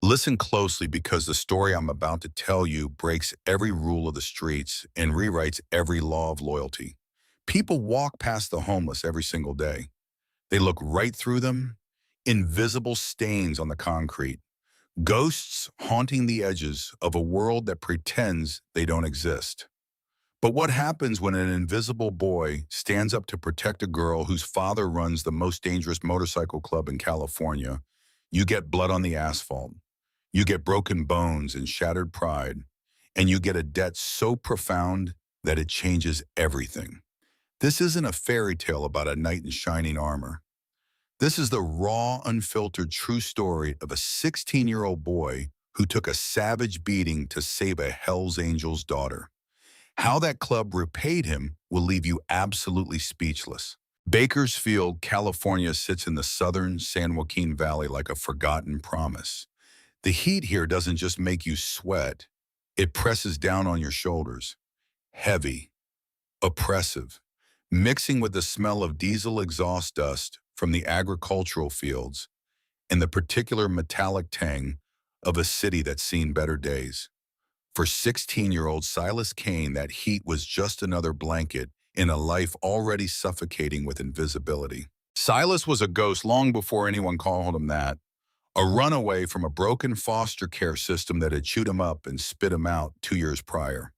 Listen closely because the story I'm about to tell you breaks every rule of the streets and rewrites every law of loyalty. People walk past the homeless every single day. They look right through them, invisible stains on the concrete, ghosts haunting the edges of a world that pretends they don't exist. But what happens when an invisible boy stands up to protect a girl whose father runs the most dangerous motorcycle club in California? You get blood on the asphalt. You get broken bones and shattered pride. And you get a debt so profound that it changes everything. This isn't a fairy tale about a knight in shining armor. This is the raw, unfiltered, true story of a 16-year-old boy who took a savage beating to save a Hell's Angel's daughter. How that club repaid him will leave you absolutely speechless. Bakersfield, California sits in the southern San Joaquin Valley like a forgotten promise. The heat here doesn't just make you sweat, it presses down on your shoulders. Heavy, oppressive, mixing with the smell of diesel exhaust dust from the agricultural fields and the particular metallic tang of a city that's seen better days. For 16-year-old Silas Kane, that heat was just another blanket in a life already suffocating with invisibility. Silas was a ghost long before anyone called him that, a runaway from a broken foster care system that had chewed him up and spit him out 2 years prior.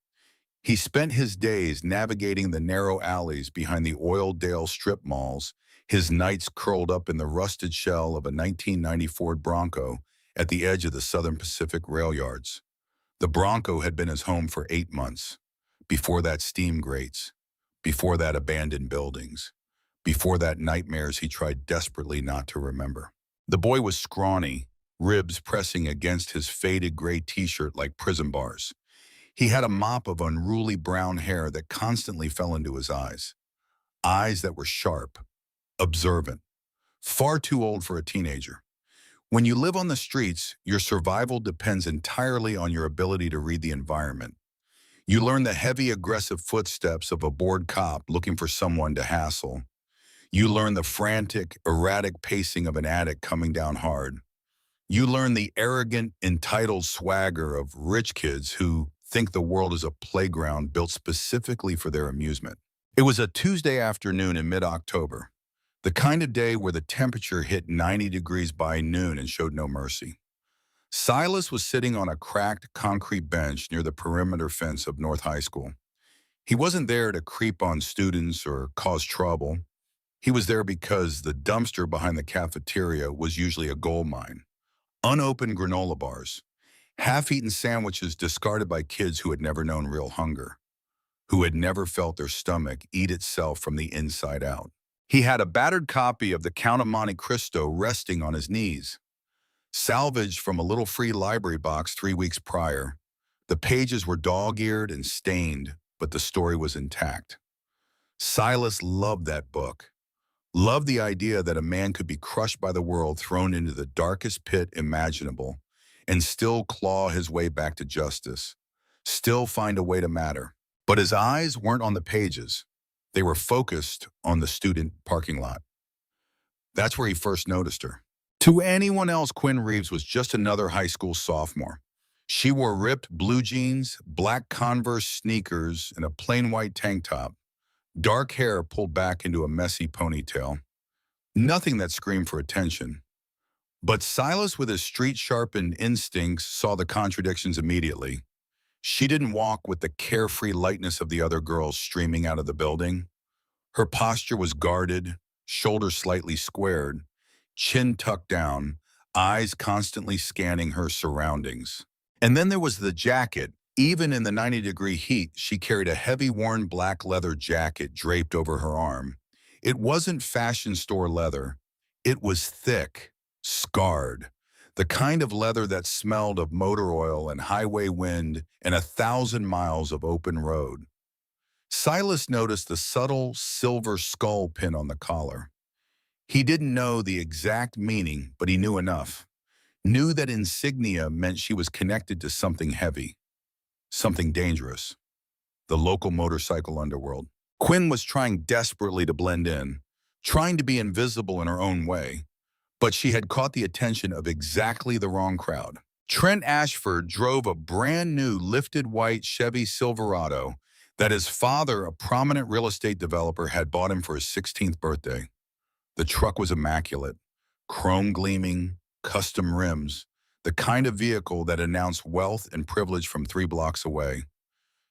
He spent his days navigating the narrow alleys behind the Oildale strip malls, his nights curled up in the rusted shell of a 1990 Ford Bronco at the edge of the Southern Pacific rail yards. The Bronco had been his home for 8 months. Before that, steam grates. Before that, abandoned buildings. Before that, nightmares he tried desperately not to remember. The boy was scrawny, ribs pressing against his faded gray t-shirt like prison bars. He had a mop of unruly brown hair that constantly fell into his eyes. Eyes that were sharp, observant, far too old for a teenager. When you live on the streets, your survival depends entirely on your ability to read the environment. You learn the heavy, aggressive footsteps of a bored cop looking for someone to hassle. You learn the frantic, erratic pacing of an addict coming down hard. You learn the arrogant, entitled swagger of rich kids who think the world is a playground built specifically for their amusement. It was a Tuesday afternoon in mid-October. The kind of day where the temperature hit 90 degrees by noon and showed no mercy. Silas was sitting on a cracked concrete bench near the perimeter fence of North High School. He wasn't there to creep on students or cause trouble. He was there because the dumpster behind the cafeteria was usually a gold mine. Unopened granola bars, half-eaten sandwiches discarded by kids who had never known real hunger, who had never felt their stomach eat itself from the inside out. He had a battered copy of The Count of Monte Cristo resting on his knees. Salvaged from a little free library box 3 weeks prior, the pages were dog-eared and stained, but the story was intact. Silas loved that book, loved the idea that a man could be crushed by the world, thrown into the darkest pit imaginable, and still claw his way back to justice, still find a way to matter. But his eyes weren't on the pages. They were focused on the student parking lot. That's where he first noticed her. To anyone else, Quinn Reeves was just another high school sophomore. She wore ripped blue jeans, black Converse sneakers, and a plain white tank top. Dark hair pulled back into a messy ponytail. Nothing that screamed for attention. But Silas, with his street-sharpened instincts, saw the contradictions immediately. She didn't walk with the carefree lightness of the other girls streaming out of the building. Her posture was guarded, shoulders slightly squared, chin tucked down, eyes constantly scanning her surroundings. And then there was the jacket. Even in the 90-degree heat, she carried a heavy worn black leather jacket draped over her arm. It wasn't fashion store leather. It was thick, scarred. The kind of leather that smelled of motor oil and highway wind and 1,000 miles of open road. Silas noticed the subtle silver skull pin on the collar. He didn't know the exact meaning, but he knew enough. Knew that insignia meant she was connected to something heavy, something dangerous, the local motorcycle underworld. Quinn was trying desperately to blend in, trying to be invisible in her own way. But she had caught the attention of exactly the wrong crowd. Trent Ashford drove a brand new lifted white Chevy Silverado that his father, a prominent real estate developer, had bought him for his 16th birthday. The truck was immaculate, chrome gleaming, custom rims, the kind of vehicle that announced wealth and privilege from 3 blocks away.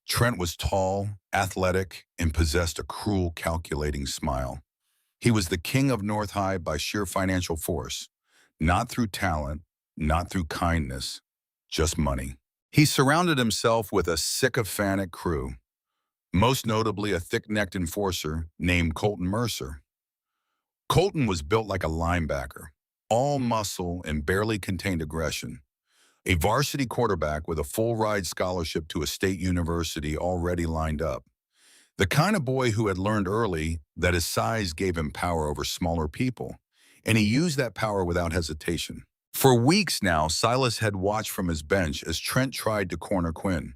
Trent was tall, athletic, and possessed a cruel, calculating smile. He was the king of North High by sheer financial force, not through talent, not through kindness, just money. He surrounded himself with a sycophantic crew, most notably a thick-necked enforcer named Colton Mercer. Colton was built like a linebacker, all muscle and barely contained aggression. A varsity quarterback with a full-ride scholarship to a state university already lined up. The kind of boy who had learned early that his size gave him power over smaller people, and he used that power without hesitation. For weeks now, Silas had watched from his bench as Trent tried to corner Quinn.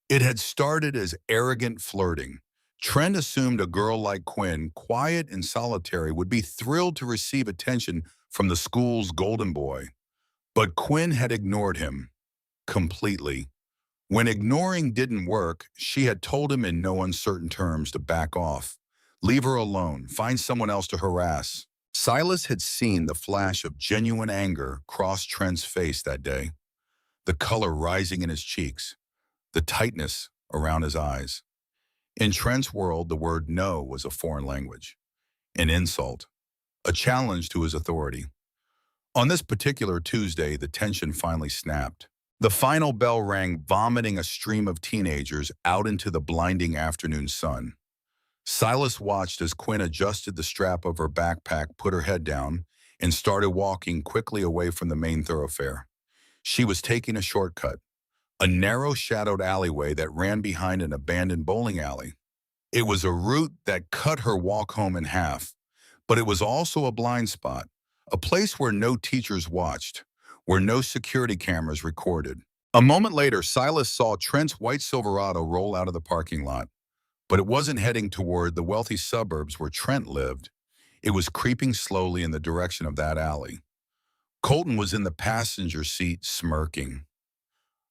It had started as arrogant flirting. Trent assumed a girl like Quinn, quiet and solitary, would be thrilled to receive attention from the school's golden boy. But Quinn had ignored him completely. When ignoring didn't work, she had told him in no uncertain terms to back off, leave her alone, find someone else to harass. Silas had seen the flash of genuine anger cross Trent's face that day, the color rising in his cheeks, the tightness around his eyes. In Trent's world, the word no was a foreign language, an insult, a challenge to his authority. On this particular Tuesday, the tension finally snapped. The final bell rang, vomiting a stream of teenagers out into the blinding afternoon sun. Silas watched as Quinn adjusted the strap of her backpack, put her head down, and started walking quickly away from the main thoroughfare. She was taking a shortcut, a narrow shadowed alleyway that ran behind an abandoned bowling alley. It was a route that cut her walk home in half, but it was also a blind spot, a place where no teachers watched, where no security cameras recorded. A moment later, Silas saw Trent's white Silverado roll out of the parking lot, but it wasn't heading toward the wealthy suburbs where Trent lived. It was creeping slowly in the direction of that alley. Colton was in the passenger seat, smirking.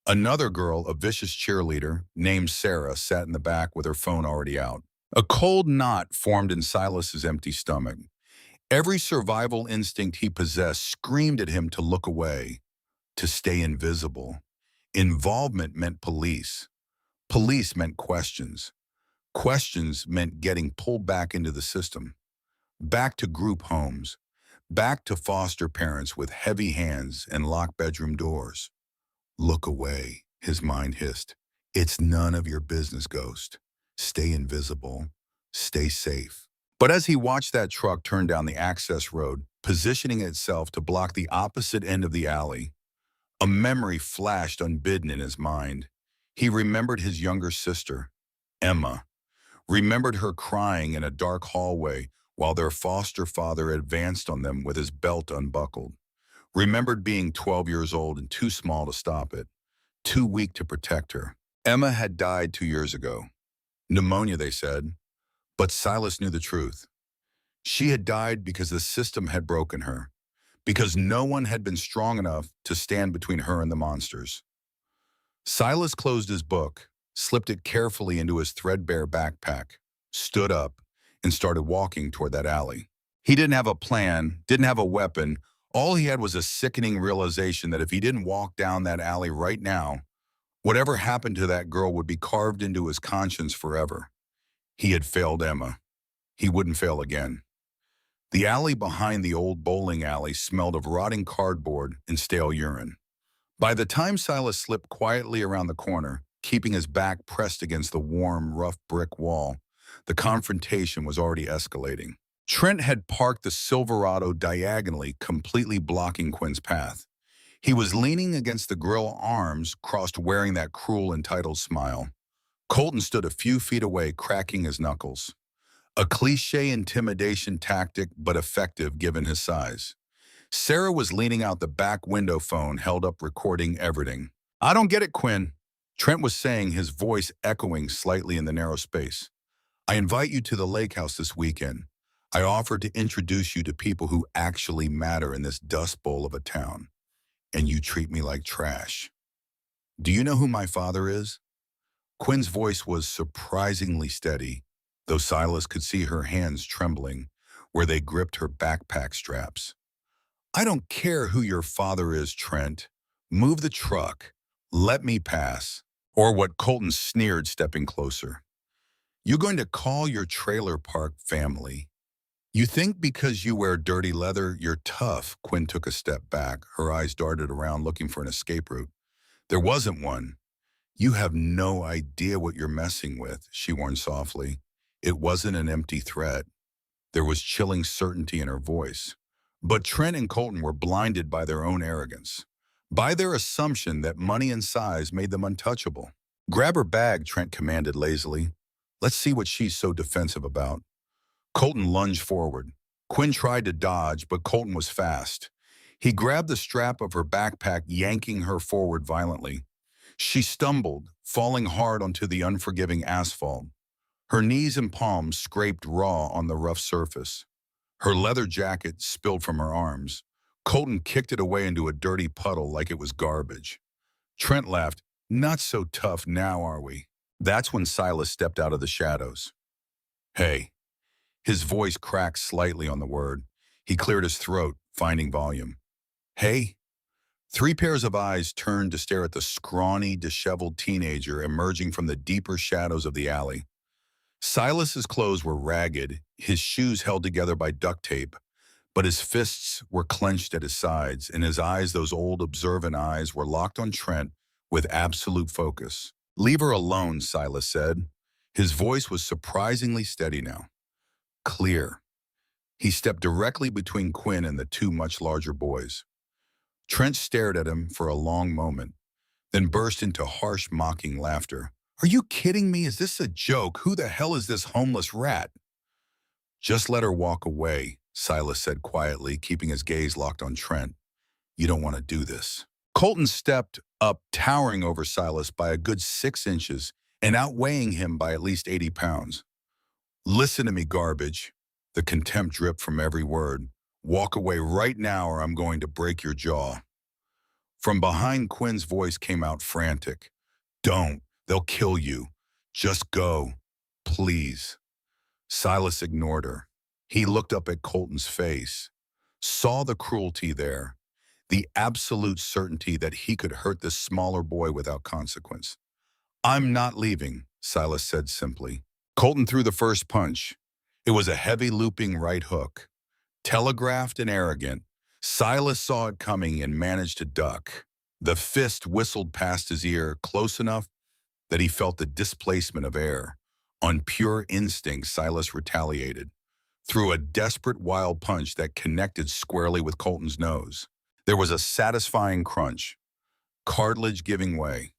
Another girl, a vicious cheerleader named Sarah, sat in the back with her phone already out. A cold knot formed in Silas's empty stomach. Every survival instinct he possessed screamed at him to look away, to stay invisible. Involvement meant police. Police meant questions. Questions meant getting pulled back into the system, back to group homes, back to foster parents with heavy hands and locked bedroom doors. Look away, his mind hissed. It's none of your business, Ghost. Stay invisible. Stay safe. But as he watched that truck turn down the access road, positioning itself to block the opposite end of the alley, a memory flashed unbidden in his mind. He remembered his younger sister, Emma, remembered her crying in a dark hallway while their foster father advanced on them with his belt unbuckled. Remembered being 12 years old and too small to stop it, too weak to protect her. Emma had died 2 years ago. Pneumonia, they said. But Silas knew the truth. She had died because the system had broken her, because no one had been strong enough to stand between her and the monsters. Silas closed his book, slipped it carefully into his threadbare backpack, stood up, and started walking toward that alley. He didn't have a plan, didn't have a weapon. All he had was a sickening realization that if he didn't walk down that alley right now, whatever happened to that girl would be carved into his conscience forever. He had failed Emma. He wouldn't fail again. The alley behind the old bowling alley smelled of rotting cardboard and stale urine. By the time Silas slipped quietly around the corner, keeping his back pressed against the warm, rough brick wall, the confrontation was already escalating. Trent had parked the Silverado diagonally, completely blocking Quinn's path. He was leaning against the grill, arms crossed, wearing that cruel, entitled smile. Colton stood a few feet away, cracking his knuckles. A cliché intimidation tactic, but effective given his size. Sarah was leaning out the back window, phone held up, recording everything. "I don't get it, Quinn," Trent was saying, his voice echoing slightly in the narrow space. "I invite you to the lake house this weekend. I offer to introduce you to people who actually matter in this dust bowl of a town. and you treat me like trash. Do you know who my father is? Quinn's voice was surprisingly steady, though Silas could see her hands trembling where they gripped her backpack straps. I don't care who your father is, Trent. Move the truck. Let me pass. Or what Colton sneered, stepping closer. You going to call your trailer park family? You think because you wear dirty leather, you're tough? Quinn took a step back. Her eyes darted around looking for an escape route. There wasn't one. You have no idea what you're messing with, she warned softly. It wasn't an empty threat. There was chilling certainty in her voice. But Trent and Colton were blinded by their own arrogance, by their assumption that money and size made them untouchable. Grab her bag, Trent commanded lazily. Let's see what she's so defensive about. Colton lunged forward. Quinn tried to dodge, but Colton was fast. He grabbed the strap of her backpack, yanking her forward violently. She stumbled, falling hard onto the unforgiving asphalt. Her knees and palms scraped raw on the rough surface. Her leather jacket spilled from her arms. Colton kicked it away into a dirty puddle like it was garbage. Trent laughed. Not so tough now, are we? That's when Silas stepped out of the shadows. Hey. His voice cracked slightly on the word. He cleared his throat, finding volume. Hey. 3 pairs of eyes turned to stare at the scrawny, disheveled teenager emerging from the deeper shadows of the alley. Silas's clothes were ragged, his shoes held together by duct tape, but his fists were clenched at his sides, and his eyes, those old observant eyes, were locked on Trent with absolute focus. Leave her alone, Silas said. His voice was surprisingly steady now. Clear. He stepped directly between Quinn and the 2 much larger boys. Trent stared at him for a long moment, then burst into harsh, mocking laughter. Are you kidding me? Is this a joke? Who the hell is this homeless rat? Just let her walk away, Silas said quietly, keeping his gaze locked on Trent. You don't want to do this. Colton stepped up, towering over Silas by a good 6 inches and outweighing him by at least 80 pounds. Listen to me, garbage. The contempt dripped from every word. Walk away right now or I'm going to break your jaw. From behind, Quinn's voice came out frantic. Don't. They'll kill you. Just go. Please. Silas ignored her. He looked up at Colton's face, saw the cruelty there, the absolute certainty that he could hurt this smaller boy without consequence. I'm not leaving, Silas said simply. Colton threw the first punch. It was a heavy looping right hook. Telegraphed and arrogant, Silas saw it coming and managed to duck. The fist whistled past his ear close enough that he felt the displacement of air. On pure instinct, Silas retaliated, threw a desperate wild punch that connected squarely with Colton's nose. There was a satisfying crunch, cartilage giving way.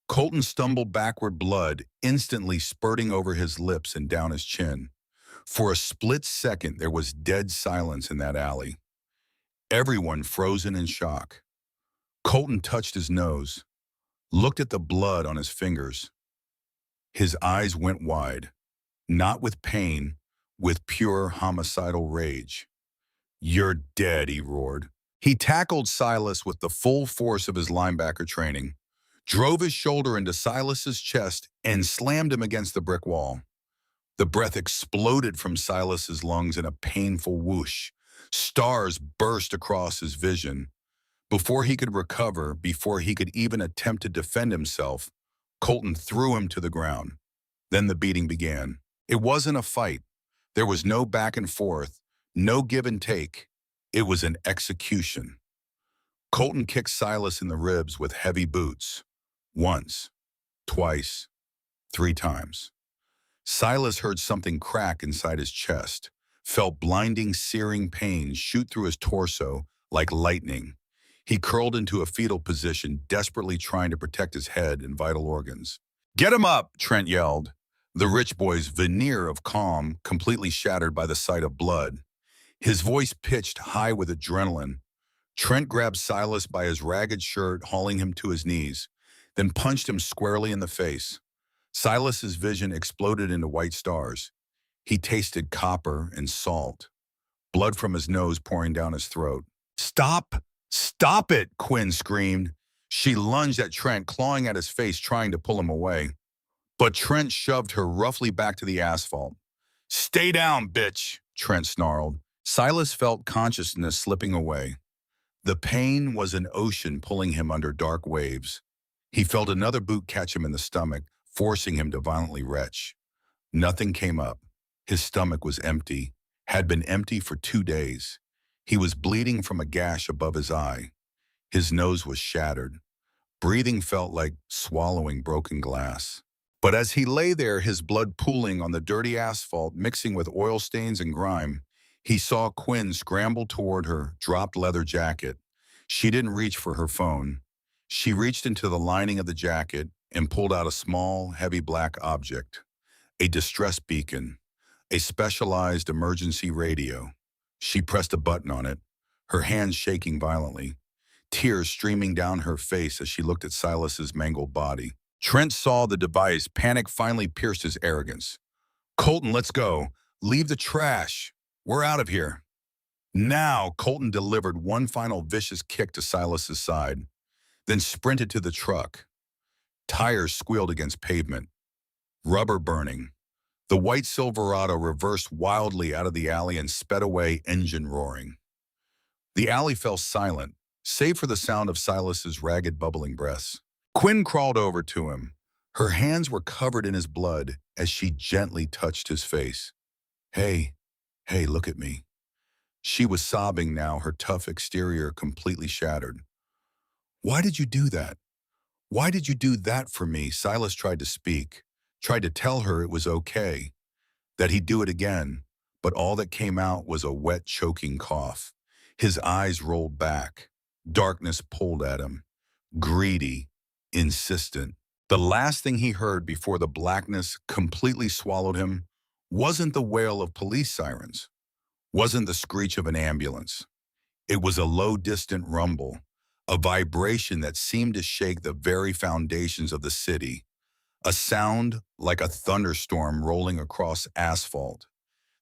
Colton stumbled backward, blood instantly spurting over his lips and down his chin. For a split second, there was dead silence in that alley. Everyone frozen in shock. Colton touched his nose, looked at the blood on his fingers. His eyes went wide, not with pain, with pure homicidal rage. You're dead, he roared. He tackled Silas with the full force of his linebacker training, drove his shoulder into Silas's chest, and slammed him against the brick wall. The breath exploded from Silas's lungs in a painful whoosh. Stars burst across his vision. Before he could recover, before he could even attempt to defend himself, Colton threw him to the ground. Then the beating began. It wasn't a fight. There was no back and forth, no give and take. It was an execution. Colton kicked Silas in the ribs with heavy boots. Once, twice, 3 times. Silas heard something crack inside his chest, felt blinding, searing pain shoot through his torso like lightning. He curled into a fetal position, desperately trying to protect his head and vital organs. Get him up, Trent yelled, the rich boy's veneer of calm completely shattered by the sight of blood. His voice pitched high with adrenaline. Trent grabbed Silas by his ragged shirt, hauling him to his knees, then punched him squarely in the face. Silas's vision exploded into white stars. He tasted copper and salt, blood from his nose pouring down his throat. Stop! Stop it, Quinn screamed. She lunged at Trent, clawing at his face, trying to pull him away. But Trent shoved her roughly back to the asphalt. Stay down, bitch, Trent snarled. Silas felt consciousness slipping away. The pain was an ocean pulling him under dark waves. He felt another boot catch him in the stomach, forcing him to violently retch. Nothing came up. His stomach was empty, had been empty for 2 days. He was bleeding from a gash above his eye. His nose was shattered. Breathing felt like swallowing broken glass. But as he lay there, his blood pooling on the dirty asphalt, mixing with oil stains and grime, he saw Quinn scramble toward her dropped leather jacket. She didn't reach for her phone. She reached into the lining of the jacket and pulled out a small, heavy black object, a distress beacon, a specialized emergency radio. She pressed a button on it, her hands shaking violently, tears streaming down her face as she looked at Silas's mangled body. Trent saw the device. Panic finally pierced his arrogance. Colton, let's go. Leave the trash. We're out of here. Now, Colton delivered one final vicious kick to Silas's side, then sprinted to the truck. Tires squealed against pavement. Rubber burning. The white Silverado reversed wildly out of the alley and sped away, engine roaring. The alley fell silent, save for the sound of Silas's ragged, bubbling breaths. Quinn crawled over to him. Her hands were covered in his blood as she gently touched his face. Hey, look at me. She was sobbing now, her tough exterior completely shattered. Why did you do that? Why did you do that for me? Silas tried to speak, tried to tell her it was okay, that he'd do it again, but all that came out was a wet, choking cough. His eyes rolled back. Darkness pulled at him, greedy, insistent. The last thing he heard before the blackness completely swallowed him wasn't the wail of police sirens, wasn't the screech of an ambulance. It was a low, distant rumble, a vibration that seemed to shake the very foundations of the city, a sound like a thunderstorm rolling across asphalt.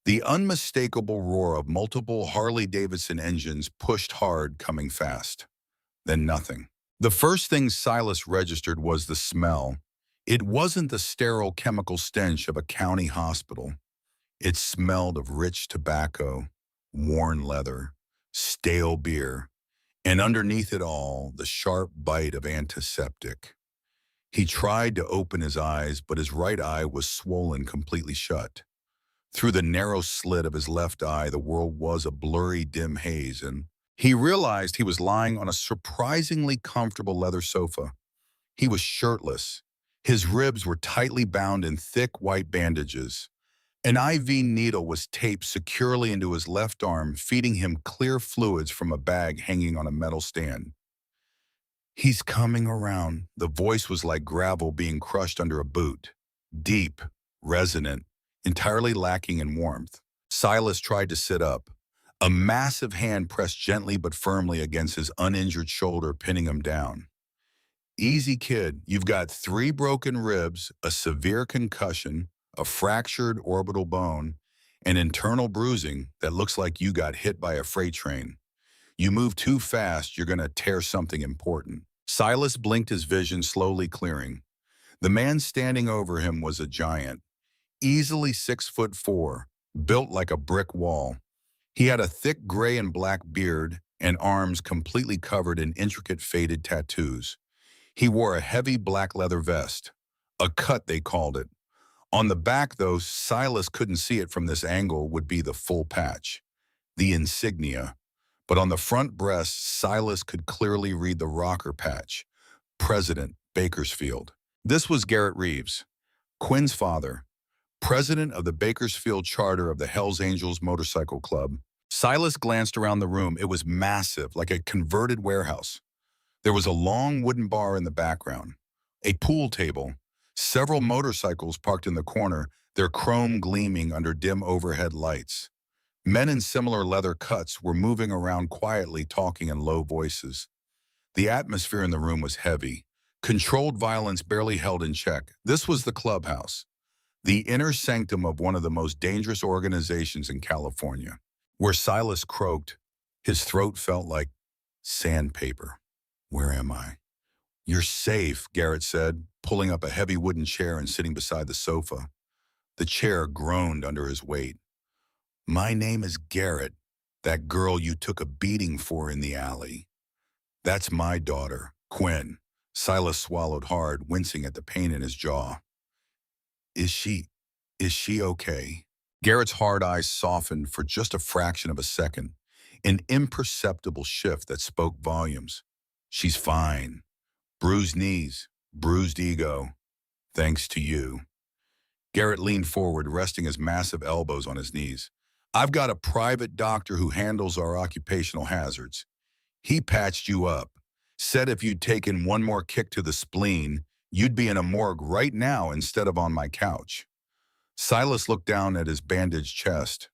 The unmistakable roar of multiple Harley-Davidson engines pushed hard, coming fast. Then nothing. The first thing Silas registered was the smell. It wasn't the sterile chemical stench of a county hospital. It smelled of rich tobacco, worn leather, stale beer, and underneath it all, the sharp bite of antiseptic. He tried to open his eyes, but his right eye was swollen completely shut. Through the narrow slit of his left eye, the world was a blurry, dim haze, and he realized he was lying on a surprisingly comfortable leather sofa. He was shirtless. His ribs were tightly bound in thick white bandages. An IV needle was taped securely into his left arm, feeding him clear fluids from a bag hanging on a metal stand. He's coming around. The voice was like gravel being crushed under a boot. Deep, resonant, entirely lacking in warmth. Silas tried to sit up. A massive hand pressed gently but firmly against his uninjured shoulder, pinning him down. Easy, kid. You've got 3 broken ribs, a severe concussion, a fractured orbital bone, and internal bruising that looks like you got hit by a freight train. You move too fast, you're going to tear something important. Silas blinked, his vision slowly clearing. The man standing over him was a giant, easily 6'4", built like a brick wall. He had a thick gray and black beard and arms completely covered in intricate faded tattoos. He wore a heavy black leather vest, a cut they called it. On the back, though, Silas couldn't see it from this angle, would be the full patch, the insignia. But on the front breast, Silas could clearly read the rocker patch, President, Bakersfield. This was Garrett Reeves, Quinn's father, president of the Bakersfield charter of the Hells Angels Motorcycle Club. Silas glanced around the room. It was massive, like a converted warehouse. There was a long wooden bar in the background, a pool table, several motorcycles parked in the corner, their chrome gleaming under dim overhead lights. Men in similar leather cuts were moving around quietly, talking in low voices. The atmosphere in the room was heavy, controlled violence barely held in check. This was the clubhouse, the inner sanctum of one of the most dangerous organizations in California. Where Silas croaked, his throat felt like Sandpaper. Where am I? You're safe, Garrett said, pulling up a heavy wooden chair and sitting beside the sofa. The chair groaned under his weight. My name is Garrett, that girl you took a beating for in the alley. That's my daughter, Quinn. Silas swallowed hard, wincing at the pain in his jaw. Is she, is she okay? Garrett's hard eyes softened for just a fraction of a second, an imperceptible shift that spoke volumes. She's fine. Bruised knees, bruised ego. Thanks to you. Garrett leaned forward, resting his massive elbows on his knees. I've got a private doctor who handles our occupational hazards. He patched you up, said if you'd taken one more kick to the spleen, you'd be in a morgue right now instead of on my couch. Silas looked down at his bandaged chest.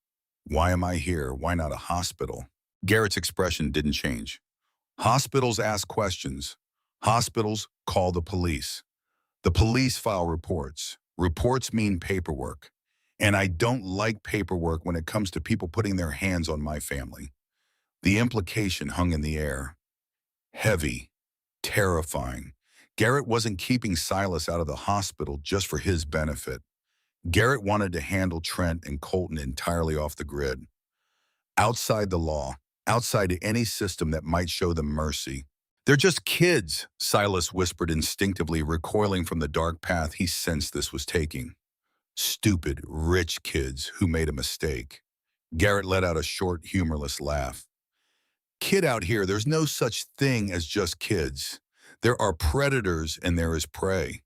Why am I here? Why not a hospital? Garrett's expression didn't change. Hospitals ask questions. Hospitals call the police. The police file reports. Reports mean paperwork. And I don't like paperwork when it comes to people putting their hands on my family. The implication hung in the air. Heavy, terrifying. Garrett wasn't keeping Silas out of the hospital just for his benefit. Garrett wanted to handle Trent and Colton entirely off the grid. Outside the law, outside any system that might show them mercy. They're just kids, Silas whispered instinctively, recoiling from the dark path he sensed this was taking. Stupid, rich kids who made a mistake. Garrett let out a short, humorless laugh. Kid out here, there's no such thing as just kids. There are predators and there is prey.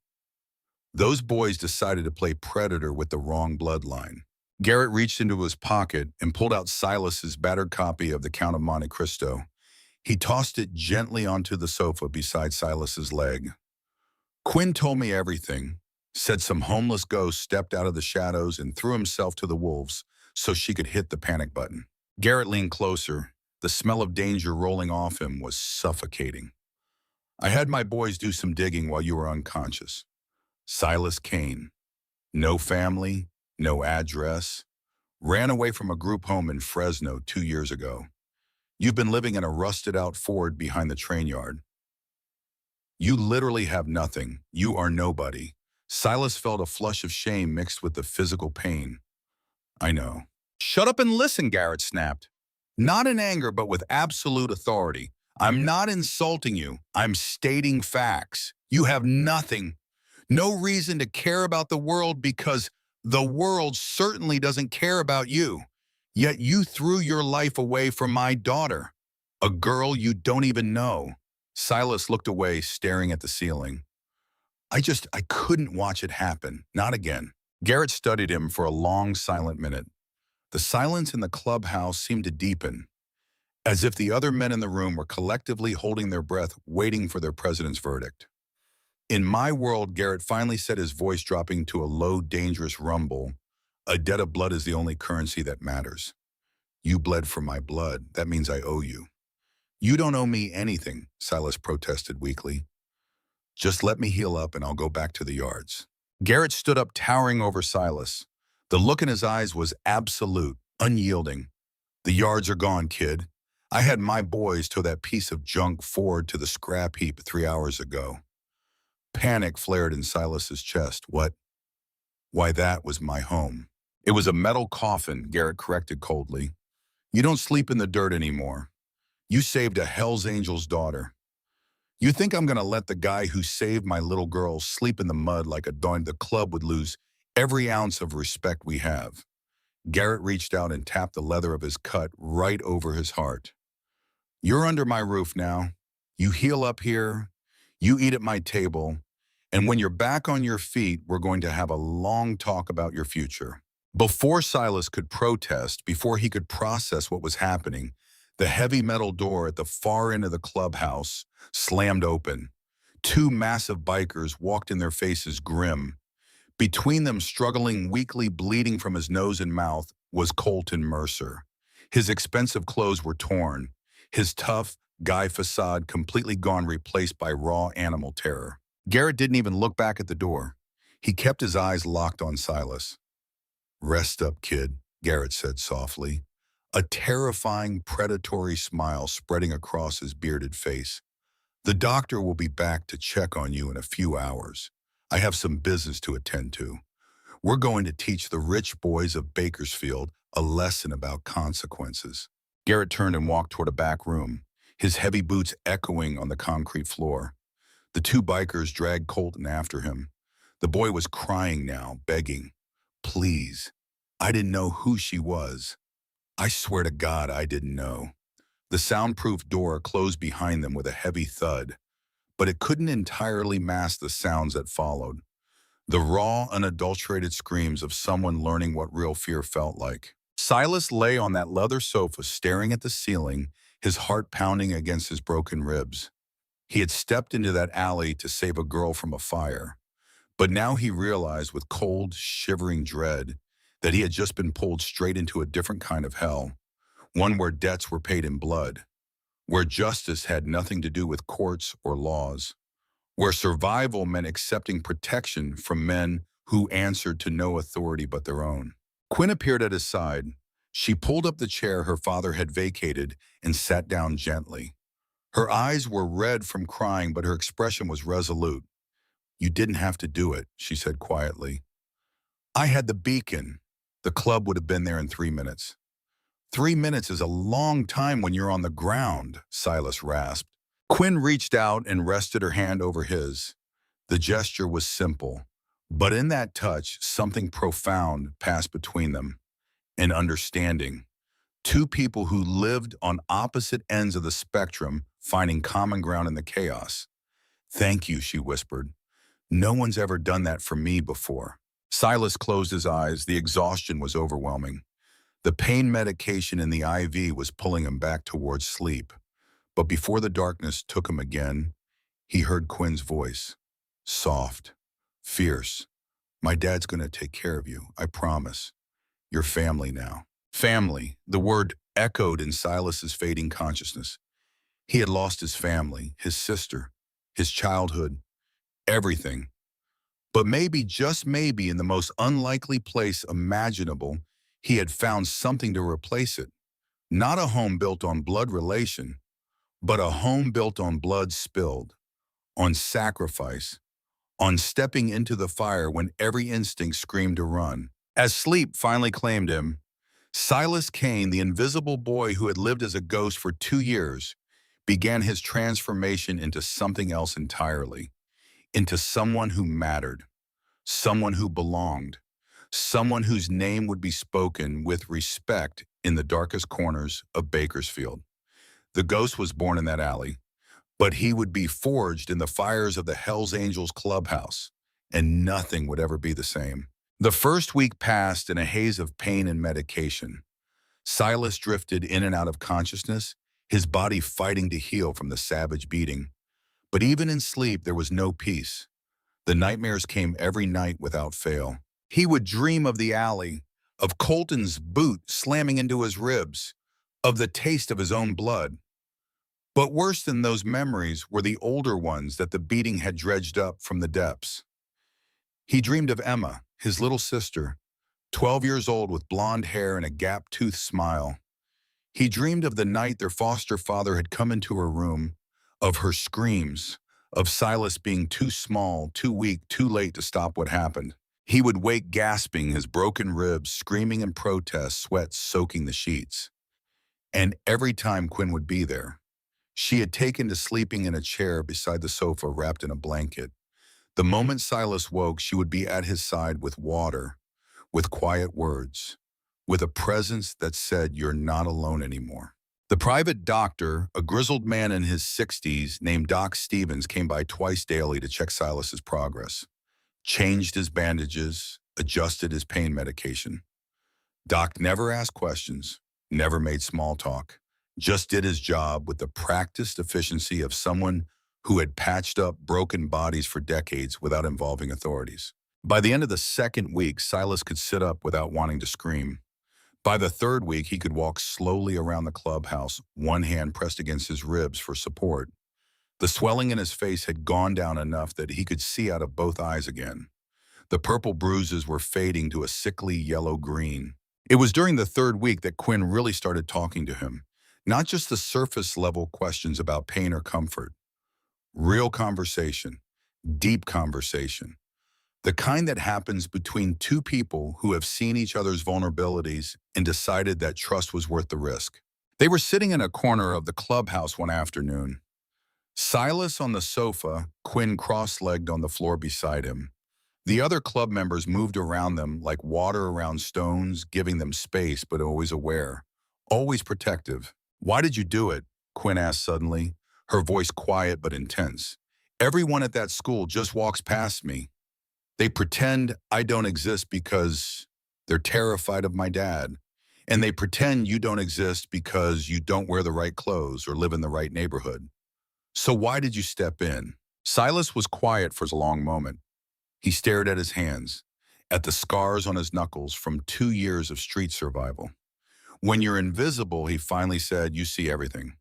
Those boys decided to play predator with the wrong bloodline. Garrett reached into his pocket and pulled out Silas's battered copy of The Count of Monte Cristo. He tossed it gently onto the sofa beside Silas's leg. Quinn told me everything, said some homeless ghost stepped out of the shadows and threw himself to the wolves so she could hit the panic button. Garrett leaned closer. The smell of danger rolling off him was suffocating. I had my boys do some digging while you were unconscious. Silas Kane. No family, no address. Ran away from a group home in Fresno 2 years ago. You've been living in a rusted-out Ford behind the train yard. You literally have nothing. You are nobody. Silas felt a flush of shame mixed with the physical pain. I know. Shut up and listen, Garrett snapped. Not in anger, but with absolute authority. I'm not insulting you. I'm stating facts. You have nothing. No reason to care about the world because the world certainly doesn't care about you. Yet you threw your life away for my daughter, a girl you don't even know. Silas looked away, staring at the ceiling. I couldn't watch it happen. Not again. Garrett studied him for a long, silent minute. The silence in the clubhouse seemed to deepen, as if the other men in the room were collectively holding their breath, waiting for their president's verdict. In my world, Garrett finally said, his voice dropping to a low, dangerous rumble, a debt of blood is the only currency that matters. You bled for my blood. That means I owe you. You don't owe me anything, Silas protested weakly. Just let me heal up and I'll go back to the yards. Garrett stood up, towering over Silas. The look in his eyes was absolute, unyielding. The yards are gone, kid. I had my boys tow that piece of junk Ford to the scrap heap 3 hours ago. Panic flared in Silas's chest. What? Why, that was my home. It was a metal coffin, Garrett corrected coldly. You don't sleep in the dirt anymore. You saved a Hell's Angel's daughter. You think I'm going to let the guy who saved my little girl sleep in the mud like a dog? The club would lose every ounce of respect we have. Garrett reached out and tapped the leather of his cut right over his heart. You're under my roof now. You heal up here. You eat at my table. And when you're back on your feet, we're going to have a long talk about your future. Before Silas could protest, before he could process what was happening, the heavy metal door at the far end of the clubhouse slammed open. 2 massive bikers walked in, their faces grim. Between them, struggling weakly, bleeding from his nose and mouth, was Colton Mercer. His expensive clothes were torn, his tough guy facade completely gone, replaced by raw animal terror. Garrett didn't even look back at the door. He kept his eyes locked on Silas. Rest up, kid, Garrett said softly. a terrifying, predatory smile spreading across his bearded face. "The doctor will be back to check on you in a few hours. I have some business to attend to. We're going to teach the rich boys of Bakersfield a lesson about consequences." Garrett turned and walked toward a back room, his heavy boots echoing on the concrete floor. The two bikers dragged Colton after him. The boy was crying now, begging, "Please, I didn't know who she was. I swear to God I didn't know." The soundproof door closed behind them with a heavy thud, but it couldn't entirely mask the sounds that followed. The raw, unadulterated screams of someone learning what real fear felt like. Silas lay on that leather sofa staring at the ceiling, his heart pounding against his broken ribs. He had stepped into that alley to save a girl from a fire, but now he realized with cold, shivering dread that he had just been pulled straight into a different kind of hell, one where debts were paid in blood, where justice had nothing to do with courts or laws, where survival meant accepting protection from men who answered to no authority but their own. Quinn appeared at his side. She pulled up the chair her father had vacated and sat down gently. Her eyes were red from crying, but her expression was resolute. "You didn't have to do it," she said quietly. "I had the beacon. The club would have been there in 3 minutes." 3 minutes is a long time when you're on the ground," Silas rasped. Quinn reached out and rested her hand over his. The gesture was simple, but in that touch, something profound passed between them. An understanding. Two people who lived on opposite ends of the spectrum, finding common ground in the chaos. "Thank you," she whispered. "No one's ever done that for me before." Silas closed his eyes. The exhaustion was overwhelming. The pain medication in the IV was pulling him back towards sleep. But before the darkness took him again, he heard Quinn's voice. Soft, fierce. "My dad's going to take care of you, I promise. You're family now." Family. The word echoed in Silas's fading consciousness. He had lost his family, his sister, his childhood, everything. But maybe, just maybe, in the most unlikely place imaginable, he had found something to replace it. Not a home built on blood relation, but a home built on blood spilled, on sacrifice, on stepping into the fire when every instinct screamed to run. As sleep finally claimed him, Silas Kane, the invisible boy who had lived as a ghost for 2 years, began his transformation into something else entirely, into someone who mattered, someone who belonged, someone whose name would be spoken with respect in the darkest corners of Bakersfield. The ghost was born in that alley, but he would be forged in the fires of the Hells Angels clubhouse, and nothing would ever be the same. The first week passed in a haze of pain and medication. Silas drifted in and out of consciousness, his body fighting to heal from the savage beating. But even in sleep, there was no peace. The nightmares came every night without fail. He would dream of the alley, of Colton's boot slamming into his ribs, of the taste of his own blood. But worse than those memories were the older ones that the beating had dredged up from the depths. He dreamed of Emma, his little sister, 12 years old with blonde hair and a gap-toothed smile. He dreamed of the night their foster father had come into her room, of her screams, of Silas being too small, too weak, too late to stop what happened. He would wake gasping, his broken ribs screaming in protest, sweat soaking the sheets. And every time Quinn would be there, she had taken to sleeping in a chair beside the sofa wrapped in a blanket. The moment Silas woke, she would be at his side with water, with quiet words, with a presence that said, "You're not alone anymore." The private doctor, a grizzled man in his 60s named Doc Stevens, came by twice daily to check Silas's progress, changed his bandages, adjusted his pain medication. Doc never asked questions, never made small talk, just did his job with the practiced efficiency of someone who had patched up broken bodies for decades without involving authorities. By the end of the second week, Silas could sit up without wanting to scream. By the third week, he could walk slowly around the clubhouse, one hand pressed against his ribs for support. The swelling in his face had gone down enough that he could see out of both eyes again. The purple bruises were fading to a sickly yellow-green. It was during the third week that Quinn really started talking to him. Not just the surface level questions about pain or comfort. Real conversation, deep conversation. The kind that happens between two people who have seen each other's vulnerabilities and decided that trust was worth the risk. They were sitting in a corner of the clubhouse one afternoon. Silas on the sofa, Quinn cross-legged on the floor beside him. The other club members moved around them like water around stones, giving them space but always aware, always protective. "Why did you do it?" Quinn asked suddenly, her voice quiet but intense. "Everyone at that school just walks past me. They pretend I don't exist because they're terrified of my dad. And they pretend you don't exist because you don't wear the right clothes or live in the right neighborhood. So why did you step in?" Silas was quiet for a long moment. He stared at his hands, at the scars on his knuckles from 2 years of street survival. "When you're invisible," he finally said, "you see everything.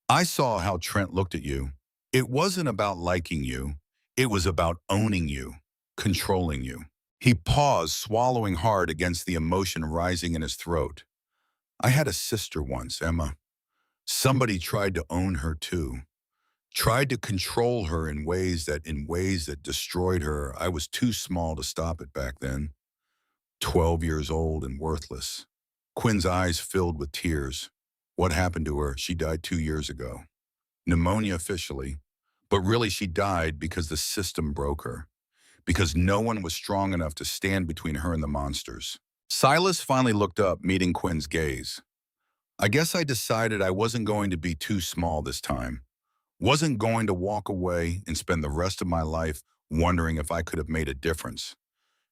I saw how Trent looked at you. It wasn't about liking you. It was about owning you, controlling you." He paused, swallowing hard against the emotion rising in his throat. "I had a sister once, Emma. Somebody tried to own her too. Tried to control her in ways that destroyed her. I was too small to stop it back then. 12 years old and worthless." Quinn's eyes filled with tears. "What happened to her?" "She died 2 years ago. Pneumonia officially. But really she died because the system broke her. Because no one was strong enough to stand between her and the monsters." Silas finally looked up, meeting Quinn's gaze. "I guess I decided I wasn't going to be too small this time. Wasn't going to walk away and spend the rest of my life wondering if I could have made a difference."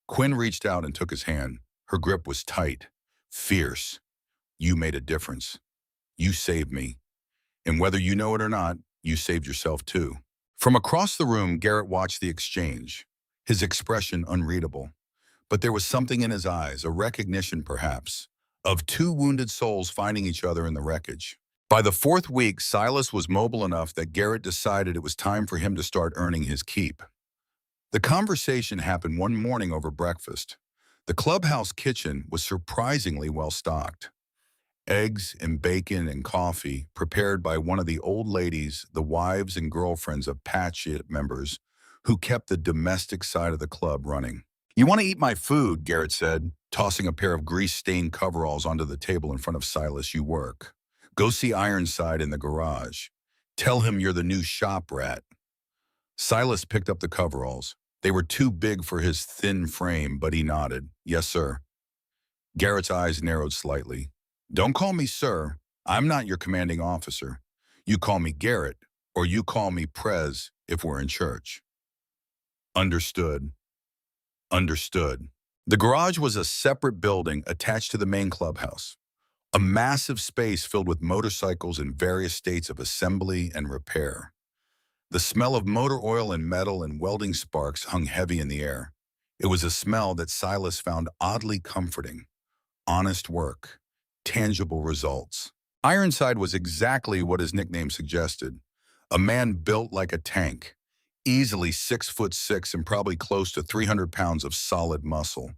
Quinn reached out and took his hand. Her grip was tight, fierce. "You made a difference. You saved me. And whether you know it or not, you saved yourself too." From across the room, Garrett watched the exchange, his expression unreadable. But there was something in his eyes, a recognition perhaps, of two wounded souls finding each other in the wreckage. By the fourth week, Silas was mobile enough that Garrett decided it was time for him to start earning his keep. The conversation happened one morning over breakfast. The clubhouse kitchen was surprisingly well stocked. Eggs and bacon and coffee prepared by one of the old ladies, the wives and girlfriends of Patch It members who kept the domestic side of the club running. "You want to eat my food," Garrett said, tossing a pair of grease-stained coveralls onto the table in front of Silas. "You work. Go see Ironside in the garage. Tell him you're the new shop rat." Silas picked up the coveralls. They were too big for his thin frame, but he nodded. "Yes, sir." Garrett's eyes narrowed slightly. "Don't call me sir. I'm not your commanding officer. You call me Garrett, or you call me Prez if we're in church." "Understood. Understood." The garage was a separate building attached to the main clubhouse. A massive space filled with motorcycles in various states of assembly and repair. The smell of motor oil and metal and welding sparks hung heavy in the air. It was a smell that Silas found oddly comforting. Honest work. Tangible results. Ironside was exactly what his nickname suggested. A man built like a tank. Easily 6'6" and probably close to 300 pounds of solid muscle.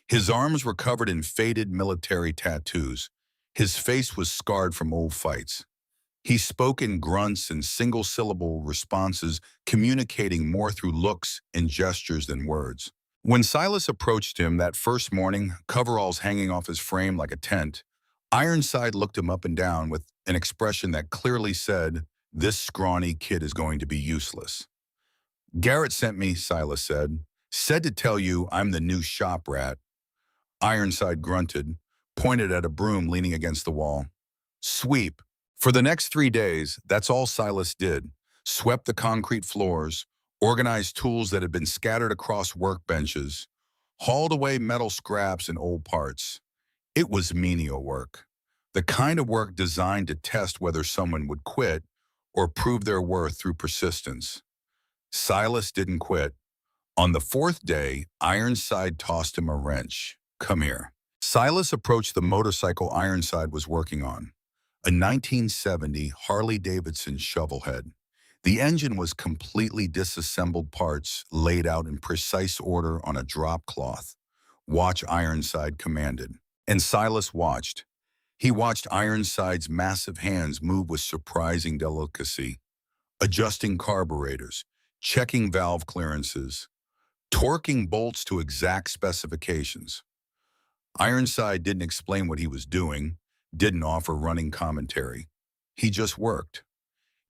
His arms were covered in faded military tattoos. His face was scarred from old fights. He spoke in grunts and single-syllable responses, communicating more through looks and gestures than words. When Silas approached him that first morning, coveralls hanging off his frame like a tent, Ironside looked him up and down with an expression that clearly said, "This scrawny kid is going to be useless." "Garrett sent me," Silas said. "Said to tell you I'm the new shop rat." Ironside grunted, pointed at a broom leaning against the wall. "Sweep." For the next 3 days, that's all Silas did. Swept the concrete floors, organized tools that had been scattered across workbenches, hauled away metal scraps and old parts. It was menial work. The kind of work designed to test whether someone would quit or prove their worth through persistence. Silas didn't quit. On the fourth day, Ironside tossed him a wrench. "Come here." Silas approached the motorcycle Ironside was working on, a 1970 Harley-Davidson shovelhead. The engine was completely disassembled parts laid out in precise order on a drop cloth. "Watch," Ironside commanded. And Silas watched. He watched Ironside's massive hands move with surprising delicacy, adjusting carburetors, checking valve clearances, torquing bolts to exact specifications. Ironside didn't explain what he was doing, didn't offer running commentary. He just worked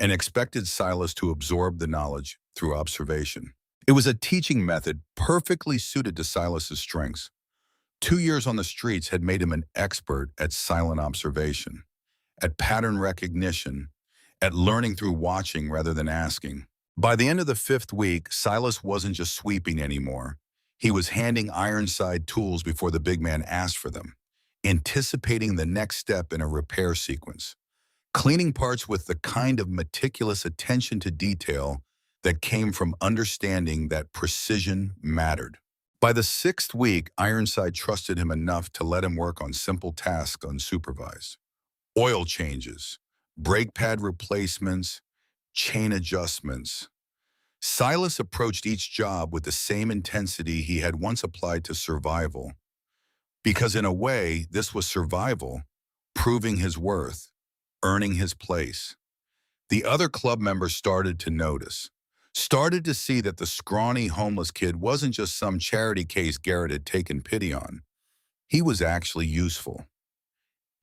and expected Silas to absorb the knowledge through observation. It was a teaching method perfectly suited to Silas's strengths. 2 years on the streets had made him an expert at silent observation, at pattern recognition, at learning through watching rather than asking. By the end of the 5th week, Silas wasn't just sweeping anymore. He was handing Ironside tools before the big man asked for them, anticipating the next step in a repair sequence, cleaning parts with the kind of meticulous attention to detail that came from understanding that precision mattered. By the 6th week, Ironside trusted him enough to let him work on simple tasks unsupervised. Oil changes, brake pad replacements, chain adjustments. Silas approached each job with the same intensity he had once applied to survival, because in a way, this was survival, proving his worth, earning his place. The other club members started to notice, started to see that the scrawny homeless kid wasn't just some charity case Garrett had taken pity on. He was actually useful,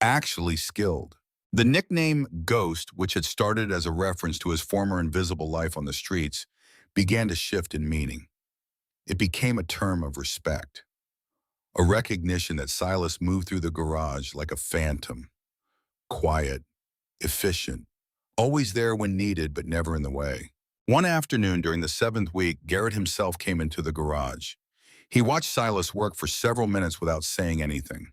actually skilled. The nickname Ghost, which had started as a reference to his former invisible life on the streets, began to shift in meaning. It became a term of respect, a recognition that Silas moved through the garage like a phantom, quiet, efficient, always there when needed but never in the way. One afternoon during the 7th week, Garrett himself came into the garage. He watched Silas work for several minutes without saying anything.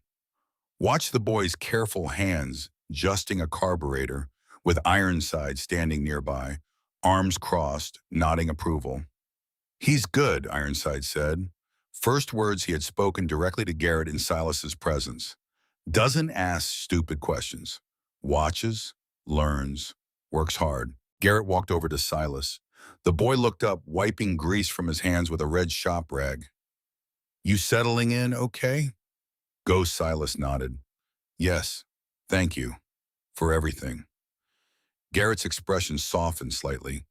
Watched the boy's careful hands adjusting a carburetor, with Ironside standing nearby, arms crossed, nodding approval. "He's good," Ironside said. First words he had spoken directly to Garrett in Silas's presence. Doesn't ask stupid questions. Watches, learns, works hard. Garrett walked over to Silas. The boy looked up, wiping grease from his hands with a red shop rag. "You settling in okay?" Ghost Silas nodded. "Yes, thank you for everything." Garrett's expression softened slightly.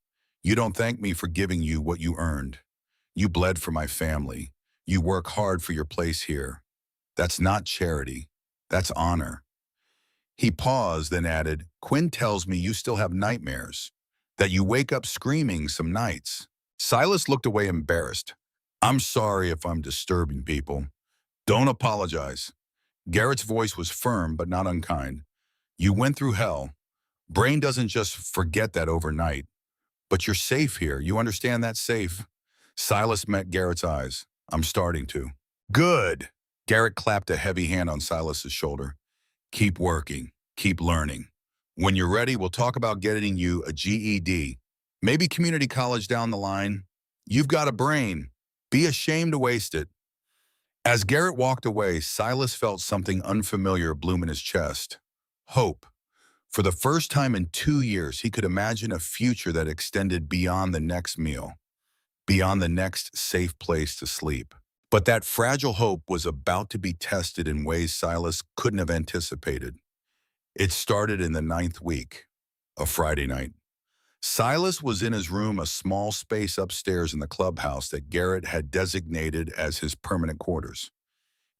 "You don't thank me for giving you what you earned. You bled for my family. You work hard for your place here. That's not charity. That's honor." He paused, then added, "Quinn tells me you still have nightmares, that you wake up screaming some nights." Silas looked away embarrassed. "I'm sorry if I'm disturbing people. Don't apologize." Garrett's voice was firm but not unkind. "You went through hell. Brain doesn't just forget that overnight. But you're safe here. You understand that's safe?" Silas met Garrett's eyes. "I'm starting to." "Good." Garrett clapped a heavy hand on Silas's shoulder. "Keep working. Keep learning. When you're ready, we'll talk about getting you a GED. Maybe community college down the line. You've got a brain. Be ashamed to waste it." As Garrett walked away, Silas felt something unfamiliar bloom in his chest. Hope. For the first time in 2 years, he could imagine a future that extended beyond the next meal, beyond the next safe place to sleep. But that fragile hope was about to be tested in ways Silas couldn't have anticipated. It started in the 9th week, a Friday night. Silas was in his room, a small space upstairs in the clubhouse that Garrett had designated as his permanent quarters.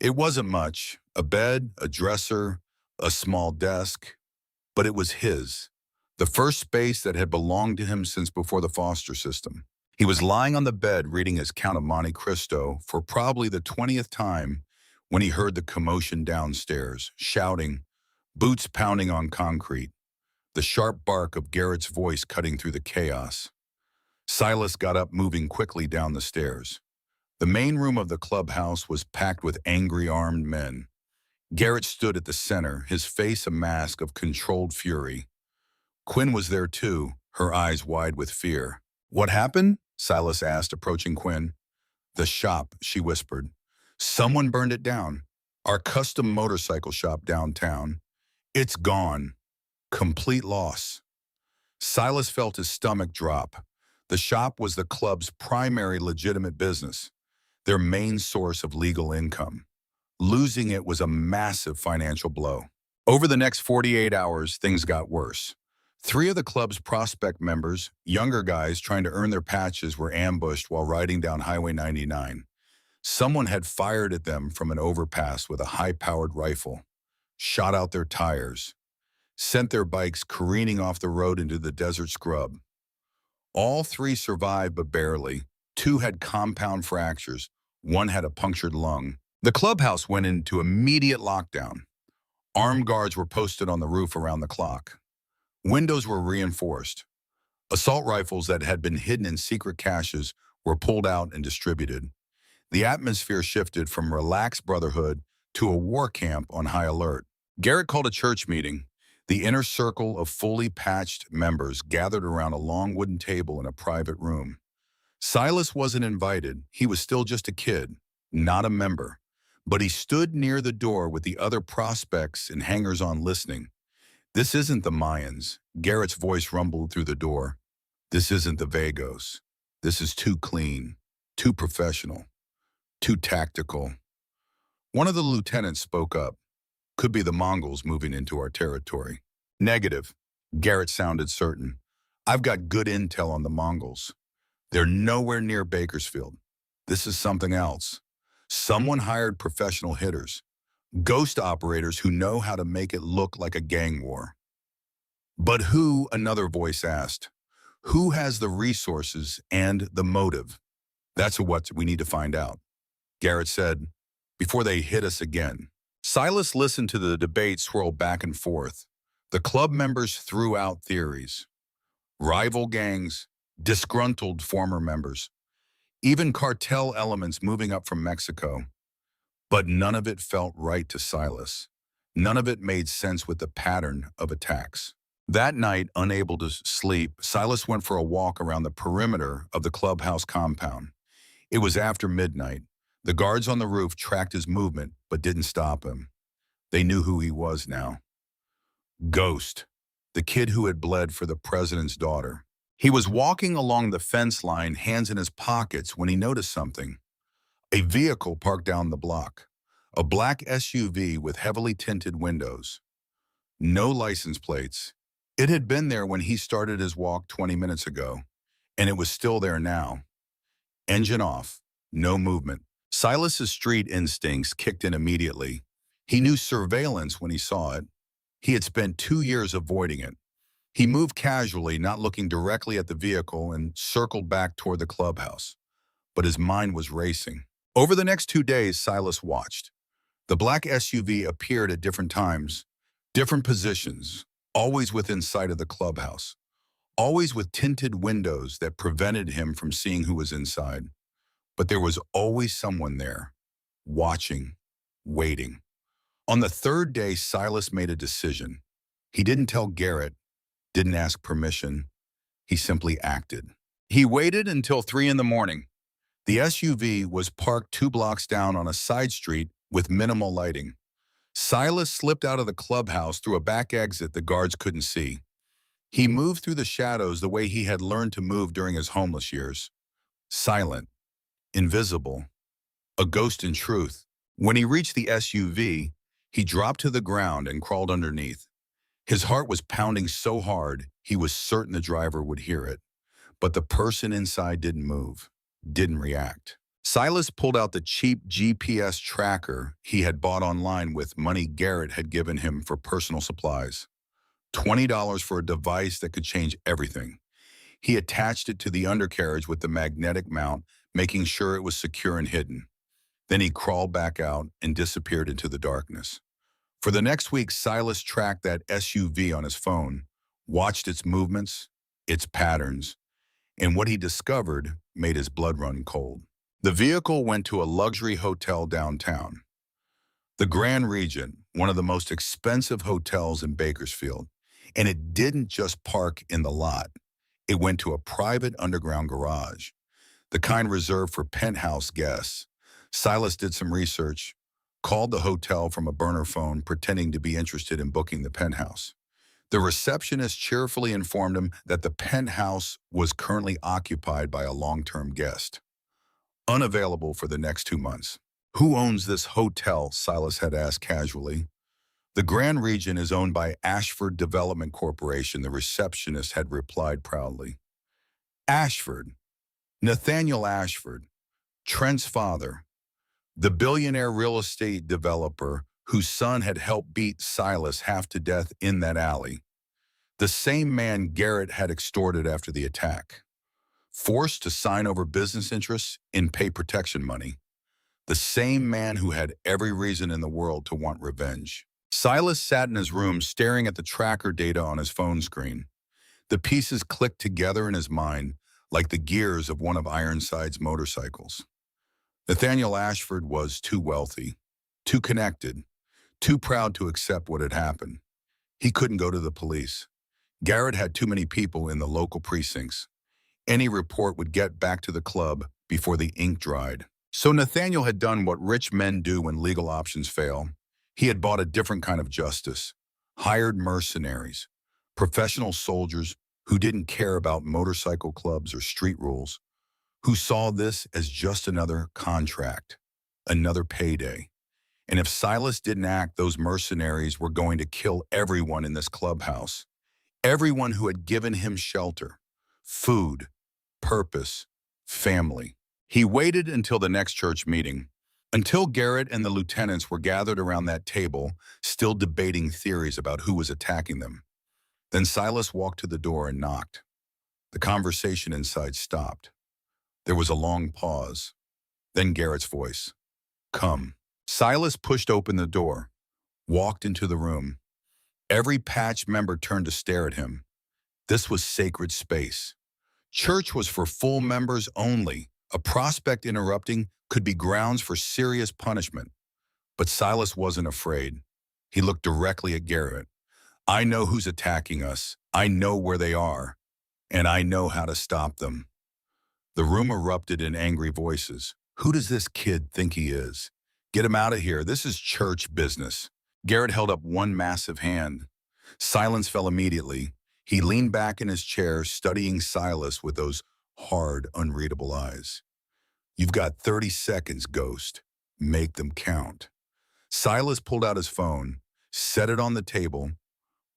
It wasn't much, a bed, a dresser, a small desk, but it was his, the first space that had belonged to him since before the foster system. He was lying on the bed reading his Count of Monte Cristo for probably the 20th time when he heard the commotion downstairs, shouting, boots pounding on concrete, the sharp bark of Garrett's voice cutting through the chaos. Silas got up, moving quickly down the stairs. The main room of the clubhouse was packed with angry armed men. Garrett stood at the center, his face a mask of controlled fury. Quinn was there too, her eyes wide with fear. "What happened?" Silas asked, approaching Quinn. "The shop," she whispered. "Someone burned it down. Our custom motorcycle shop downtown. It's gone. Complete loss." Silas felt his stomach drop. The shop was the club's primary legitimate business, their main source of legal income. Losing it was a massive financial blow. Over the next 48 hours, things got worse. Three of the club's prospect members, younger guys trying to earn their patches, were ambushed while riding down Highway 99. Someone had fired at them from an overpass with a high-powered rifle, shot out their tires, sent their bikes careening off the road into the desert scrub. All three survived, but barely. Two had compound fractures. One had a punctured lung. The clubhouse went into immediate lockdown. Armed guards were posted on the roof around the clock. Windows were reinforced. Assault rifles that had been hidden in secret caches were pulled out and distributed. The atmosphere shifted from relaxed brotherhood to a war camp on high alert. Garrett called a church meeting. The inner circle of fully patched members gathered around a long wooden table in a private room. Silas wasn't invited. He was still just a kid, not a member. But he stood near the door with the other prospects and hangers-on listening. "This isn't the Mayans," Garrett's voice rumbled through the door. "This isn't the Vagos. This is too clean, too professional, too tactical." One of the lieutenants spoke up. "Could be the Mongols moving into our territory." "Negative." Garrett sounded certain. "I've got good intel on the Mongols. They're nowhere near Bakersfield. This is something else. Someone hired professional hitters, ghost operators who know how to make it look like a gang war." "But who?" another voice asked. "Who has the resources and the motive?" "That's what we need to find out," Garrett said, "before they hit us again." Silas listened to the debate swirl back and forth. The club members threw out theories. Rival gangs, disgruntled former members, even cartel elements moving up from Mexico. But none of it felt right to Silas. None of it made sense with the pattern of attacks. That night, unable to sleep, Silas went for a walk around the perimeter of the clubhouse compound. It was after midnight. The guards on the roof tracked his movement, but didn't stop him. They knew who he was now. Ghost, the kid who had bled for the president's daughter. He was walking along the fence line, hands in his pockets, when he noticed something. A vehicle parked down the block. A black SUV with heavily tinted windows. No license plates. It had been there when he started his walk 20 minutes ago, and it was still there now. Engine off. No movement. Silas's street instincts kicked in immediately. He knew surveillance when he saw it. He had spent 2 years avoiding it. He moved casually, not looking directly at the vehicle, and circled back toward the clubhouse. But his mind was racing. Over the next 2 days, Silas watched. The black SUV appeared at different times, different positions, always within sight of the clubhouse, always with tinted windows that prevented him from seeing who was inside. But there was always someone there, watching, waiting. On the third day, Silas made a decision. He didn't tell Garrett, didn't ask permission. He simply acted. He waited until 3 in the morning. The SUV was parked 2 blocks down on a side street with minimal lighting. Silas slipped out of the clubhouse through a back exit the guards couldn't see. He moved through the shadows the way he had learned to move during his homeless years. Silent, invisible, a ghost in truth. When he reached the SUV, he dropped to the ground and crawled underneath. His heart was pounding so hard, he was certain the driver would hear it. But the person inside didn't move, didn't react. Silas pulled out the cheap GPS tracker he had bought online with money Garrett had given him for personal supplies. $20 for a device that could change everything. He attached it to the undercarriage with the magnetic mount, making sure it was secure and hidden. Then he crawled back out and disappeared into the darkness. For the next week, Silas tracked that SUV on his phone, watched its movements, its patterns, and what he discovered made his blood run cold. The vehicle went to a luxury hotel downtown. The Grand Regent, one of the most expensive hotels in Bakersfield. And it didn't just park in the lot. It went to a private underground garage, the kind reserved for penthouse guests. Silas did some research, called the hotel from a burner phone, pretending to be interested in booking the penthouse. The receptionist cheerfully informed him that the penthouse was currently occupied by a long-term guest, unavailable for the next 2 months. Who owns this hotel? Silas had asked casually. The Grand Region is owned by Ashford Development Corporation, the receptionist had replied proudly. Ashford, Nathaniel Ashford, Trent's father, the billionaire real estate developer whose son had helped beat Silas half to death in that alley. The same man Garrett had extorted after the attack, forced to sign over business interests and pay protection money. The same man who had every reason in the world to want revenge. Silas sat in his room staring at the tracker data on his phone screen. The pieces clicked together in his mind like the gears of one of Ironside's motorcycles. Nathaniel Ashford was too wealthy, too connected, too proud to accept what had happened. He couldn't go to the police. Garrett had too many people in the local precincts. Any report would get back to the club before the ink dried. So Nathaniel had done what rich men do when legal options fail. He had bought a different kind of justice, hired mercenaries, professional soldiers who didn't care about motorcycle clubs or street rules, who saw this as just another contract, another payday. And if Silas didn't act, those mercenaries were going to kill everyone in this clubhouse, everyone who had given him shelter, food, purpose, family. He waited until the next church meeting, until Garrett and the lieutenants were gathered around that table, still debating theories about who was attacking them. Then Silas walked to the door and knocked. The conversation inside stopped. There was a long pause. Then Garrett's voice. Come. Silas pushed open the door, walked into the room. Every patch member turned to stare at him. This was sacred space. Church was for full members only. A prospect interrupting could be grounds for serious punishment. But Silas wasn't afraid. He looked directly at Garrett. I know who's attacking us. I know where they are. And I know how to stop them. The room erupted in angry voices. Who does this kid think he is? Get him out of here. This is church business. Garrett held up one massive hand. Silence fell immediately. He leaned back in his chair, studying Silas with those hard, unreadable eyes. You've got 30 seconds, Ghost. Make them count. Silas pulled out his phone, set it on the table,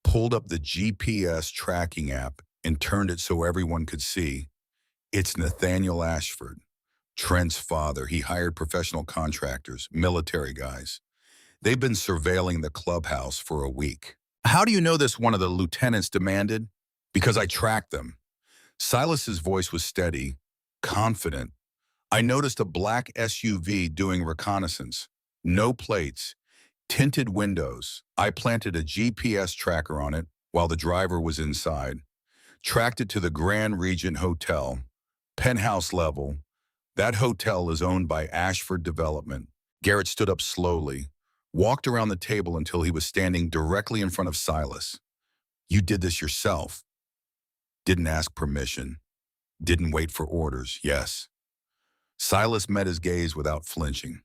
pulled up the GPS tracking app, and turned it so everyone could see. It's Nathaniel Ashford, Trent's father. He hired professional contractors, military guys. They've been surveilling the clubhouse for a week. How do you know this? One of the lieutenants demanded. Because I tracked them. Silas's voice was steady, confident. I noticed a black SUV doing reconnaissance. No plates, tinted windows. I planted a GPS tracker on it while the driver was inside. Tracked it to the Grand Region Hotel, penthouse level. That hotel is owned by Ashford Development. Garrett stood up slowly, walked around the table until he was standing directly in front of Silas. You did this yourself. Didn't ask permission. Didn't wait for orders, yes. Silas met his gaze without flinching.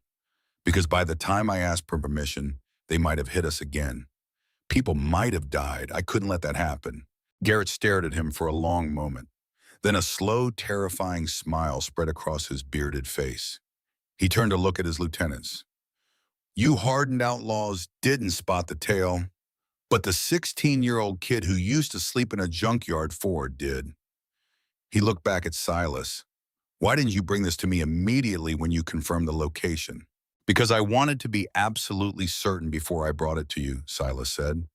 Because by the time I asked for permission, they might have hit us again. People might have died. I couldn't let that happen. Garrett stared at him for a long moment. Then a slow, terrifying smile spread across his bearded face. He turned to look at his lieutenants. You hardened outlaws didn't spot the tail, but the 16-year-old kid who used to sleep in a junkyard Ford did. He looked back at Silas. Why didn't you bring this to me immediately when you confirmed the location? Because I wanted to be absolutely certain before I brought it to you, Silas said.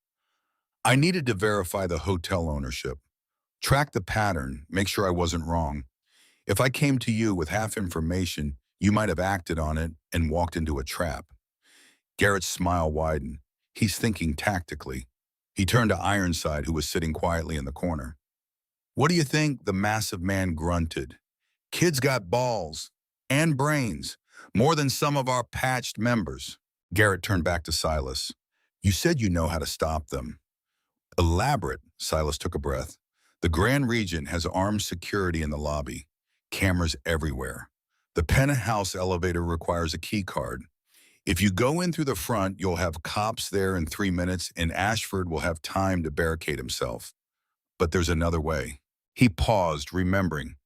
I needed to verify the hotel ownership, track the pattern, make sure I wasn't wrong. If I came to you with half information, you might have acted on it and walked into a trap. Garrett's smile widened. He's thinking tactically. He turned to Ironside, who was sitting quietly in the corner. What do you think? The massive man grunted. Kids got balls and brains, more than some of our patched members. Garrett turned back to Silas. You said you know how to stop them. Elaborate, Silas took a breath. The Grand Region has armed security in the lobby, cameras everywhere. The penthouse elevator requires a key card. If you go in through the front, you'll have cops there in 3 minutes, and Ashford will have time to barricade himself. But there's another way. He paused, remembering.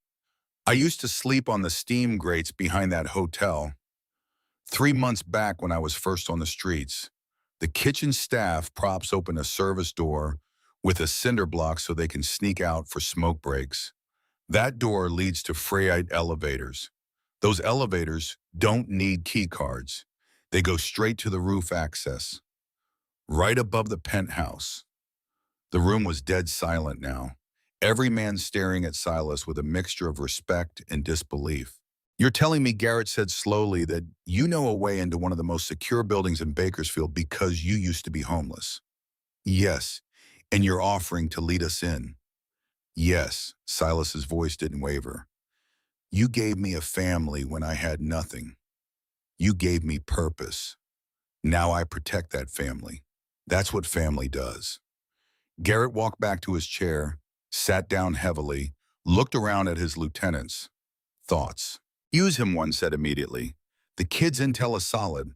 I used to sleep on the steam grates behind that hotel. 3 months back when I was first on the streets, the kitchen staff props open a service door with a cinder block so they can sneak out for smoke breaks. That door leads to Freyite elevators. Those elevators don't need key cards. They go straight to the roof access, right above the penthouse. The room was dead silent now, every man staring at Silas with a mixture of respect and disbelief. You're telling me, Garrett said slowly, that you know a way into one of the most secure buildings in Bakersfield because you used to be homeless? Yes, and you're offering to lead us in. Yes, Silas's voice didn't waver. You gave me a family when I had nothing. You gave me purpose. Now I protect that family. That's what family does. Garrett walked back to his chair, sat down heavily, looked around at his lieutenants. Thoughts. Use him, one said immediately. The kid's intel is solid,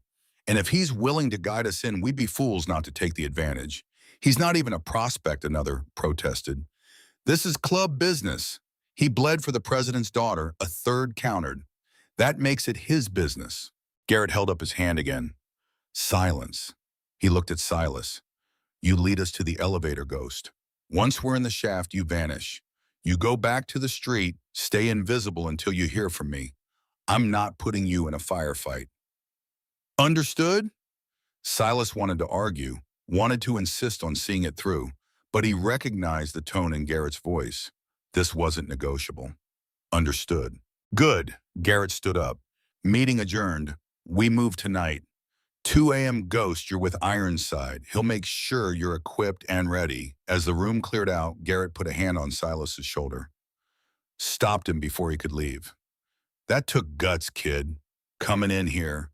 and if he's willing to guide us in, we'd be fools not to take the advantage. He's not even a prospect, another protested. This is club business. He bled for the president's daughter, a third countered. That makes it his business. Garrett held up his hand again. Silence. He looked at Silas. You lead us to the elevator, Ghost. Once we're in the shaft, you vanish. You go back to the street, stay invisible until you hear from me. I'm not putting you in a firefight. Understood? Silas wanted to argue, wanted to insist on seeing it through, but he recognized the tone in Garrett's voice. This wasn't negotiable. Understood. Good. Garrett stood up. Meeting adjourned. We move tonight. 2 a.m. Ghost, you're with Ironside. He'll make sure you're equipped and ready. As the room cleared out, Garrett put a hand on Silas's shoulder. Stopped him before he could leave. That took guts, kid. Coming in here,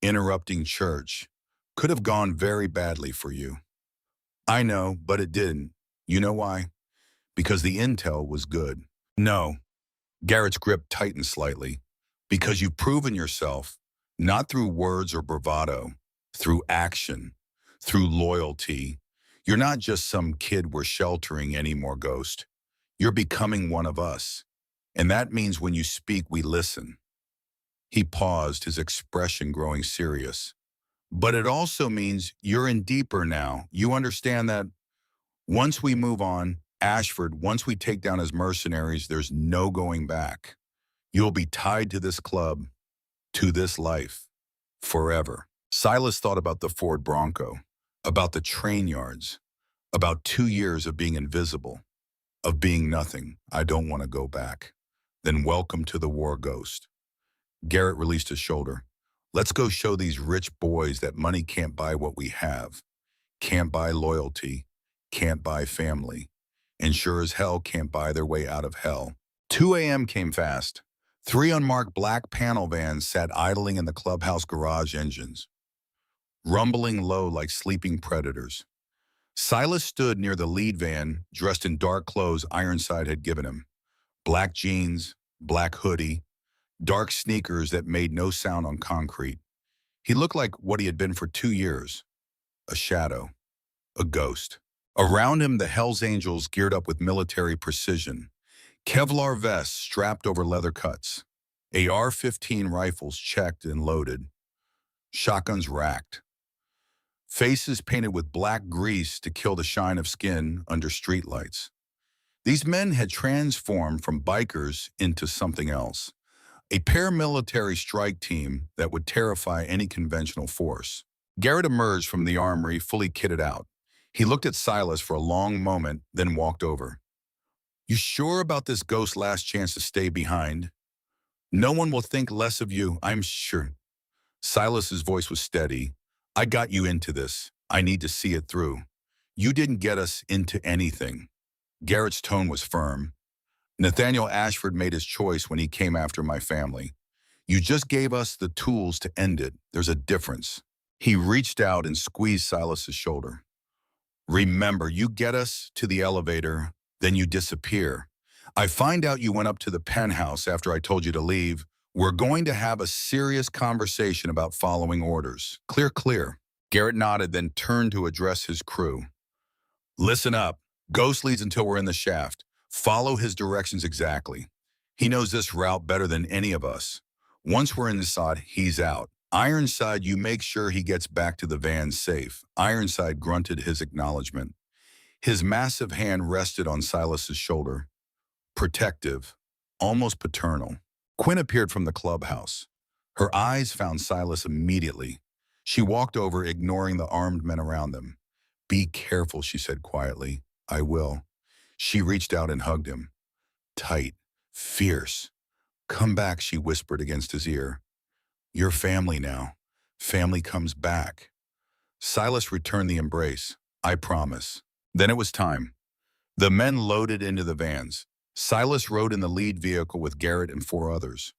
interrupting church. Could have gone very badly for you. I know, but it didn't. You know why? Because the intel was good. No. Garrett's grip tightened slightly. Because you've proven yourself, not through words or bravado, through action, through loyalty. You're not just some kid we're sheltering anymore, Ghost. You're becoming one of us. And that means when you speak, we listen. He paused, his expression growing serious. But it also means you're in deeper now. You understand that once we move on, Ashford, once we take down his mercenaries, there's no going back. You'll be tied to this club, to this life, forever. Silas thought about the Ford Bronco, about the train yards, about 2 years of being invisible, of being nothing. I don't want to go back. Then welcome to the war, Ghost. Garrett released his shoulder. Let's go show these rich boys that money can't buy what we have. Can't buy loyalty, can't buy family, and sure as hell can't buy their way out of hell. 2 a.m. came fast. 3 unmarked black panel vans sat idling in the clubhouse garage engines, rumbling low like sleeping predators. Silas stood near the lead van, dressed in dark clothes Ironside had given him. Black jeans, black hoodie, dark sneakers that made no sound on concrete. He looked like what he had been for 2 years, a shadow, a ghost. Around him, the Hells Angels geared up with military precision. Kevlar vests strapped over leather cuts. AR-15 rifles checked and loaded. Shotguns racked. Faces painted with black grease to kill the shine of skin under streetlights. These men had transformed from bikers into something else. A paramilitary strike team that would terrify any conventional force. Garrett emerged from the armory fully kitted out. He looked at Silas for a long moment, then walked over. You sure about this Ghost last chance to stay behind? No one will think less of you, I'm sure. Silas's voice was steady. I got you into this. I need to see it through. You didn't get us into anything. Garrett's tone was firm. Nathaniel Ashford made his choice when he came after my family. You just gave us the tools to end it. There's a difference. He reached out and squeezed Silas's shoulder. Remember, you get us to the elevator, then you disappear. I find out you went up to the penthouse after I told you to leave. We're going to have a serious conversation about following orders. Clear, clear. Garrett nodded, then turned to address his crew. Listen up. Ghost leads until we're in the shaft. Follow his directions exactly. He knows this route better than any of us. Once we're inside, he's out. Ironside, you make sure he gets back to the van safe. Ironside grunted his acknowledgement. His massive hand rested on Silas's shoulder, protective, almost paternal. Quinn appeared from the clubhouse. Her eyes found Silas immediately. She walked over, ignoring the armed men around them. "Be careful," she said quietly. "I will." She reached out and hugged him. Tight, fierce. "Come back," she whispered against his ear. "You're family now. Family comes back." Silas returned the embrace. "I promise." Then it was time. The men loaded into the vans. Silas rode in the lead vehicle with Garrett and 4 others.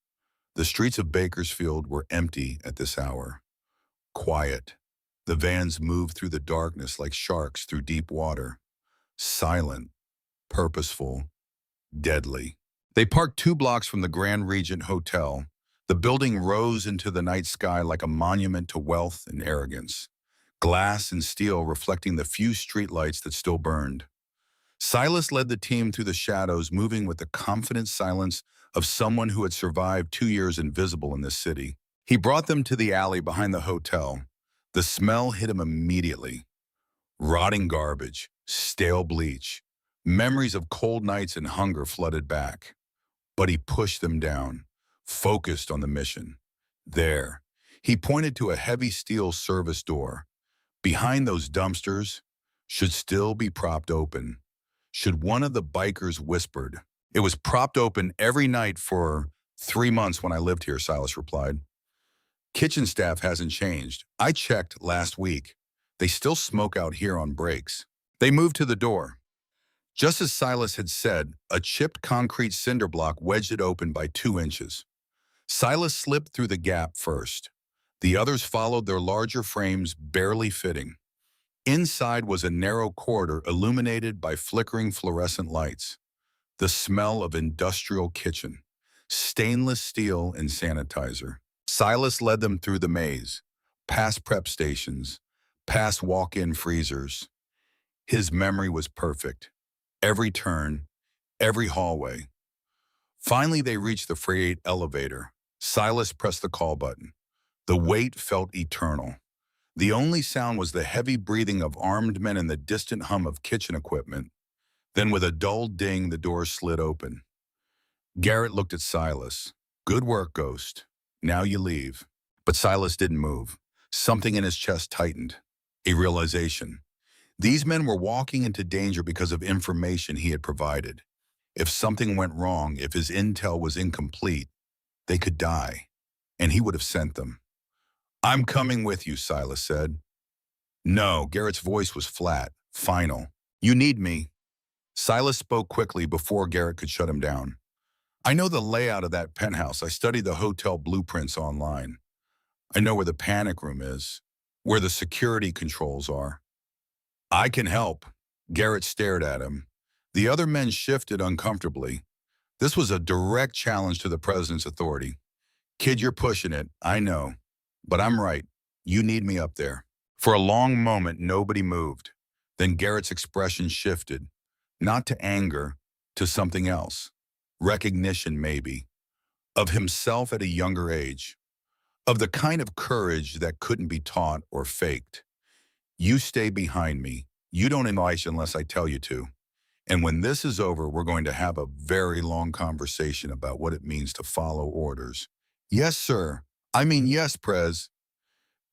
The streets of Bakersfield were empty at this hour. Quiet. The vans moved through the darkness like sharks through deep water. Silent, purposeful, deadly. They parked 2 blocks from the Grand Regent Hotel. The building rose into the night sky like a monument to wealth and arrogance. Glass and steel reflecting the few streetlights that still burned. Silas led the team through the shadows, moving with the confident silence of someone who had survived 2 years invisible in this city. He brought them to the alley behind the hotel. The smell hit him immediately. Rotting garbage, stale bleach. Memories of cold nights and hunger flooded back. But he pushed them down, focused on the mission. There, he pointed to a heavy steel service door. Behind those dumpsters should still be propped open. Should one of the bikers whispered. "It was propped open every night for 3 months when I lived here," Silas replied. "Kitchen staff hasn't changed. I checked last week. They still smoke out here on breaks." They moved to the door. Just as Silas had said, a chipped concrete cinder block wedged it open by 2 inches. Silas slipped through the gap first. The others followed, their larger frames barely fitting. Inside was a narrow corridor illuminated by flickering fluorescent lights. The smell of industrial kitchen, stainless steel and sanitizer. Silas led them through the maze, past prep stations, past walk-in freezers. His memory was perfect. Every turn, every hallway. Finally, they reached the freight elevator. Silas pressed the call button. The wait felt eternal. The only sound was the heavy breathing of armed men and the distant hum of kitchen equipment. Then with a dull ding, the door slid open. Garrett looked at Silas. "Good work, Ghost. Now you leave." But Silas didn't move. Something in his chest tightened. A realization. These men were walking into danger because of information he had provided. If something went wrong, if his intel was incomplete, they could die, and he would have sent them. "I'm coming with you," Silas said. "No," Garrett's voice was flat, final. "You need me." Silas spoke quickly before Garrett could shut him down. "I know the layout of that penthouse. I studied the hotel blueprints online. I know where the panic room is, where the security controls are. I can help." Garrett stared at him. The other men shifted uncomfortably. This was a direct challenge to the president's authority. "Kid, you're pushing it, I know. But I'm right. You need me up there." For a long moment, nobody moved. Then Garrett's expression shifted, not to anger, to something else. Recognition, maybe. Of himself at a younger age. Of the kind of courage that couldn't be taught or faked. "You stay behind me. You don't invite unless I tell you to. And when this is over, we're going to have a very long conversation about what it means to follow orders." "Yes, sir. I mean, yes, Prez."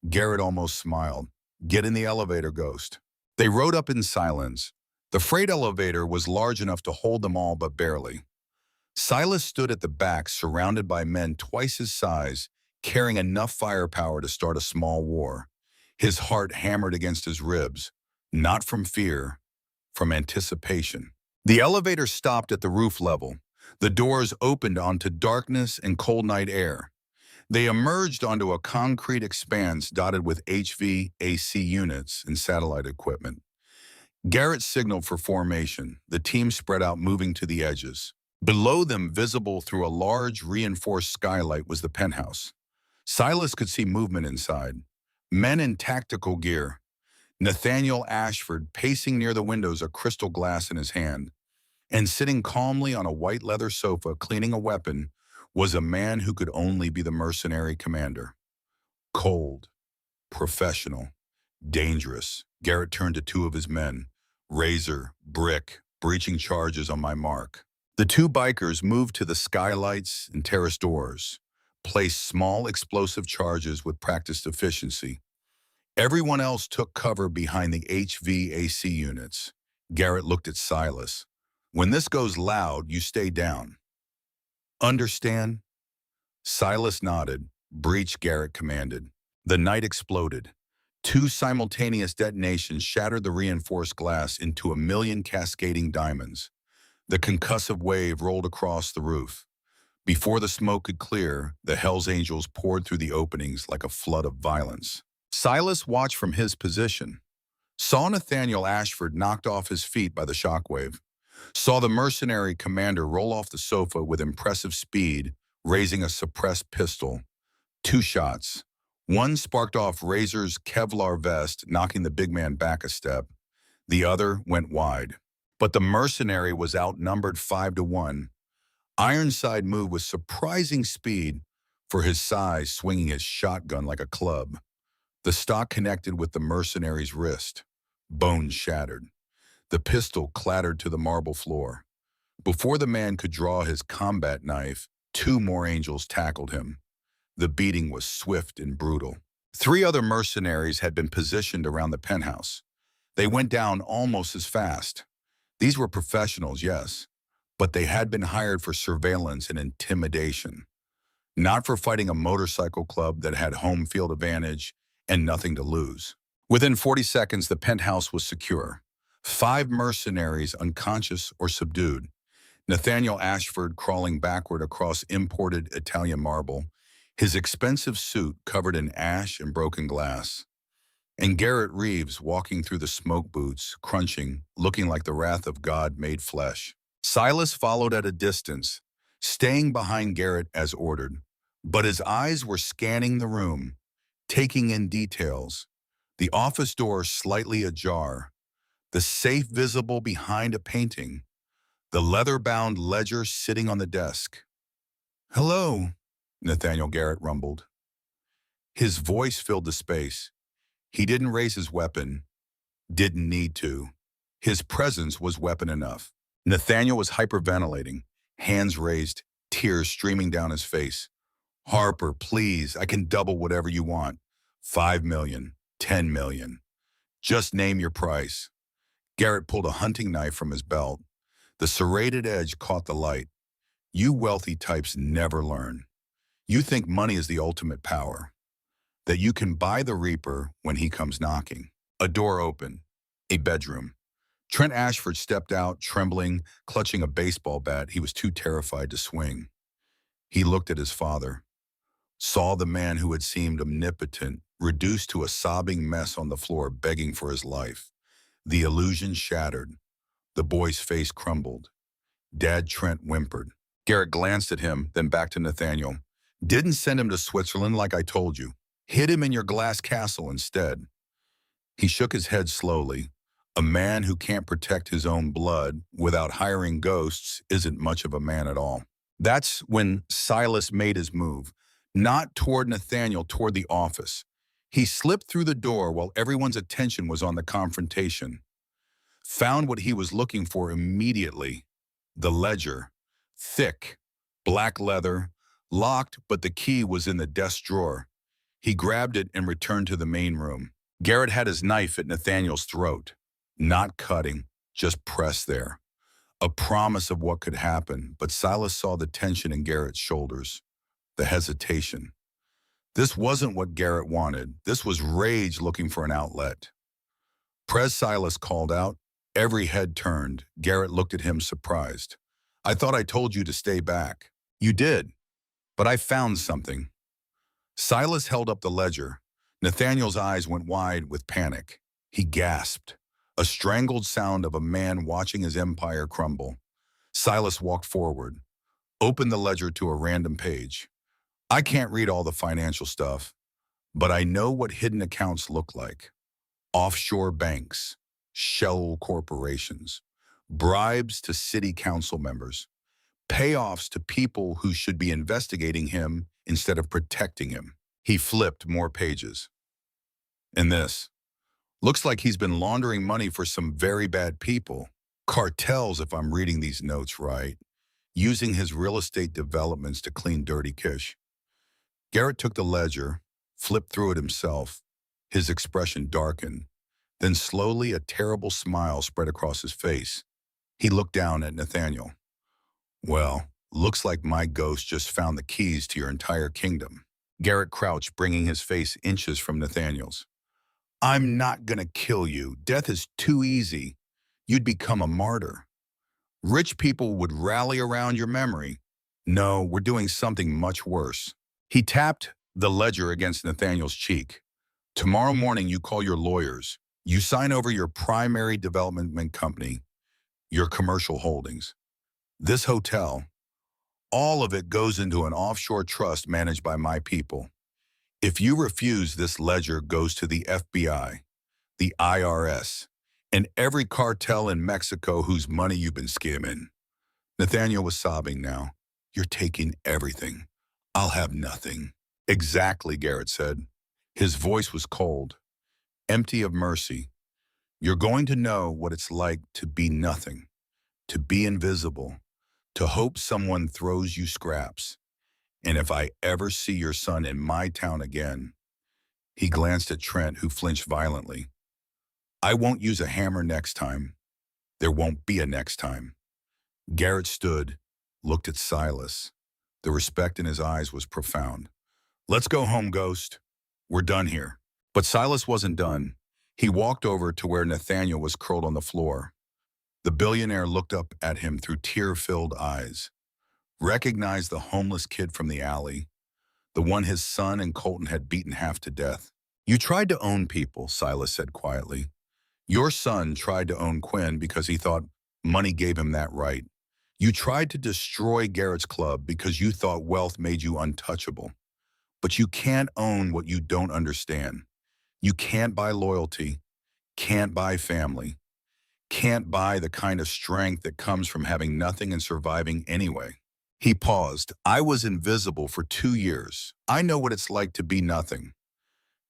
Garrett almost smiled. "Get in the elevator, Ghost." They rode up in silence. The freight elevator was large enough to hold them all, but barely. Silas stood at the back, surrounded by men twice his size, carrying enough firepower to start a small war. His heart hammered against his ribs, not from fear, from anticipation. The elevator stopped at the roof level. The doors opened onto darkness and cold night air. They emerged onto a concrete expanse dotted with HVAC units and satellite equipment. Garrett signaled for formation. The team spread out, moving to the edges. Below them, visible through a large reinforced skylight, was the penthouse. Silas could see movement inside. Men in tactical gear. Nathaniel Ashford pacing near the windows, a crystal glass in his hand. And sitting calmly on a white leather sofa, cleaning a weapon, was a man who could only be the mercenary commander. Cold, professional, dangerous. Garrett turned to two of his men. Razor, brick, breaching charges on my mark. The two bikers moved to the skylights and terrace doors, placed small explosive charges with practiced efficiency. Everyone else took cover behind the HVAC units. Garrett looked at Silas. When this goes loud, you stay down. Understand? Silas nodded. Breach, Garrett commanded. The night exploded. Two simultaneous detonations shattered the reinforced glass into a million cascading diamonds. The concussive wave rolled across the roof. Before the smoke could clear, the Hells Angels poured through the openings like a flood of violence. Silas watched from his position. Saw Nathaniel Ashford knocked off his feet by the shockwave. Saw the mercenary commander roll off the sofa with impressive speed, raising a suppressed pistol. Two shots. One sparked off Razor's Kevlar vest, knocking the big man back a step. The other went wide. But the mercenary was outnumbered 5-1. Ironside moved with surprising speed for his size, swinging his shotgun like a club. The stock connected with the mercenary's wrist. Bones shattered. The pistol clattered to the marble floor. Before the man could draw his combat knife, two more angels tackled him. The beating was swift and brutal. Three other mercenaries had been positioned around the penthouse. They went down almost as fast. These were professionals, yes, but they had been hired for surveillance and intimidation, not for fighting a motorcycle club that had home field advantage and nothing to lose. Within 40 seconds, the penthouse was secure. 5 mercenaries unconscious or subdued. Nathaniel Ashford crawling backward across imported Italian marble, his expensive suit covered in ash and broken glass. And Garrett Reeves walking through the smoke boots, crunching, looking like the wrath of God made flesh. Silas followed at a distance, staying behind Garrett as ordered. But his eyes were scanning the room, taking in details. The office door slightly ajar, the safe visible behind a painting, the leather-bound ledger sitting on the desk. "Hello," Nathaniel Garrett rumbled. His voice filled the space. He didn't raise his weapon, didn't need to. His presence was weapon enough. Nathaniel was hyperventilating, hands raised, tears streaming down his face. "Harper, please, I can double whatever you want. 5 million, 10 million. Just name your price." Garrett pulled a hunting knife from his belt. The serrated edge caught the light. "You wealthy types never learn. You think money is the ultimate power, that you can buy the Reaper when he comes knocking." A door opened. A bedroom. Trent Ashford stepped out, trembling, clutching a baseball bat he was too terrified to swing. He looked at his father, saw the man who had seemed omnipotent, reduced to a sobbing mess on the floor, begging for his life. The illusion shattered. The boy's face crumbled. Dad Trent whimpered. Garrett glanced at him, then back to Nathaniel. "Didn't send him to Switzerland like I told you. Hid him in your glass castle instead." He shook his head slowly. A man who can't protect his own blood without hiring ghosts isn't much of a man at all. That's when Silas made his move. Not toward Nathaniel, toward the office. He slipped through the door while everyone's attention was on the confrontation. Found what he was looking for immediately. The ledger. Thick, black leather, locked, but the key was in the desk drawer. He grabbed it and returned to the main room. Garrett had his knife at Nathaniel's throat. Not cutting, just pressed there. A promise of what could happen, but Silas saw the tension in Garrett's shoulders, the hesitation. This wasn't what Garrett wanted. This was rage looking for an outlet. "Prez," Silas called out. Every head turned. Garrett looked at him surprised. "I thought I told you to stay back." "You did, but I found something." Silas held up the ledger. Nathaniel's eyes went wide with panic. He gasped. A strangled sound of a man watching his empire crumble. Silas walked forward, opened the ledger to a random page. "I can't read all the financial stuff, but I know what hidden accounts look like. Offshore banks, shell corporations, bribes to city council members, payoffs to people who should be investigating him instead of protecting him." He flipped more pages. And this. Looks like he's been laundering money for some very bad people. Cartels, if I'm reading these notes right. Using his real estate developments to clean dirty cash. Garrett took the ledger, flipped through it himself. His expression darkened. Then slowly a terrible smile spread across his face. He looked down at Nathaniel. Well, looks like my ghost just found the keys to your entire kingdom. Garrett crouched, bringing his face inches from Nathaniel's. I'm not gonna kill you. Death is too easy. You'd become a martyr. Rich people would rally around your memory. No, we're doing something much worse. He tapped the ledger against Nathaniel's cheek. Tomorrow morning, you call your lawyers. You sign over your primary development company, your commercial holdings. This hotel, all of it goes into an offshore trust managed by my people. If you refuse, this ledger goes to the FBI, the IRS, and every cartel in Mexico whose money you've been skimming. Nathaniel was sobbing now. You're taking everything. I'll have nothing. Exactly, Garrett said. His voice was cold, empty of mercy. You're going to know what it's like to be nothing, to be invisible, to hope someone throws you scraps. And if I ever see your son in my town again, he glanced at Trent, who flinched violently. I won't use a hammer next time. There won't be a next time. Garrett stood, looked at Silas. The respect in his eyes was profound. Let's go home, Ghost. We're done here. But Silas wasn't done. He walked over to where Nathaniel was curled on the floor. The billionaire looked up at him through tear-filled eyes, recognized the homeless kid from the alley, the one his son and Colton had beaten half to death. You tried to own people, Silas said quietly. Your son tried to own Quinn because he thought money gave him that right. You tried to destroy Garrett's club because you thought wealth made you untouchable. But you can't own what you don't understand. You can't buy loyalty, can't buy family, can't buy the kind of strength that comes from having nothing and surviving anyway. He paused. I was invisible for 2 years. I know what it's like to be nothing.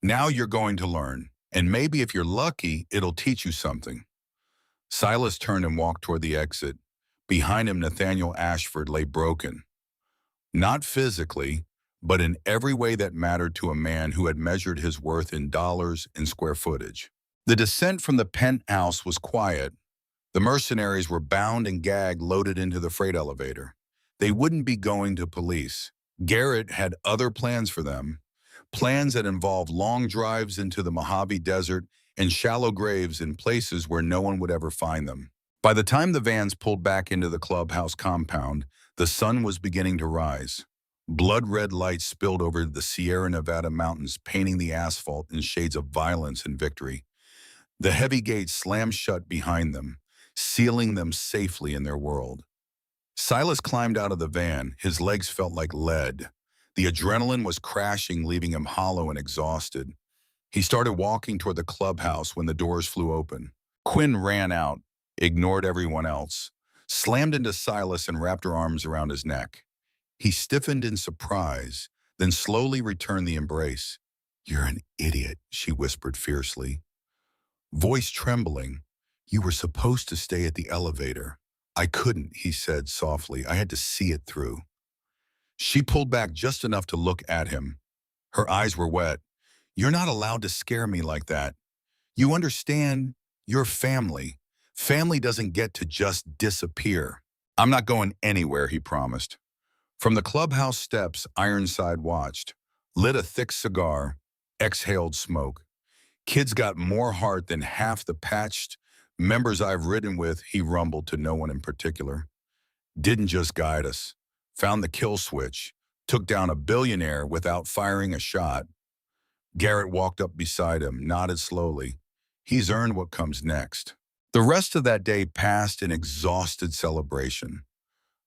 Now you're going to learn, and maybe if you're lucky, it'll teach you something. Silas turned and walked toward the exit. Behind him, Nathaniel Ashford lay broken. Not physically, but in every way that mattered to a man who had measured his worth in dollars and square footage. The descent from the penthouse was quiet. The mercenaries were bound and gagged, loaded into the freight elevator. They wouldn't be going to police. Garrett had other plans for them, plans that involved long drives into the Mojave Desert and shallow graves in places where no one would ever find them. By the time the vans pulled back into the clubhouse compound, the sun was beginning to rise. Blood-red lights spilled over the Sierra Nevada mountains, painting the asphalt in shades of violence and victory. The heavy gates slammed shut behind them, sealing them safely in their world. Silas climbed out of the van. His legs felt like lead. The adrenaline was crashing, leaving him hollow and exhausted. He started walking toward the clubhouse when the doors flew open. Quinn ran out, ignored everyone else, slammed into Silas and wrapped her arms around his neck. He stiffened in surprise, then slowly returned the embrace. You're an idiot, she whispered fiercely. Voice trembling. You were supposed to stay at the elevator. I couldn't, he said softly. I had to see it through. She pulled back just enough to look at him. Her eyes were wet. You're not allowed to scare me like that. You understand? You're family. Family doesn't get to just disappear. I'm not going anywhere, he promised. From the clubhouse steps, Ironside watched, lit a thick cigar, exhaled smoke. Kids got more heart than half the patched members I've ridden with, he rumbled to no one in particular. Didn't just guide us. Found the kill switch. Took down a billionaire without firing a shot. Garrett walked up beside him, nodded slowly. He's earned what comes next. The rest of that day passed in exhausted celebration.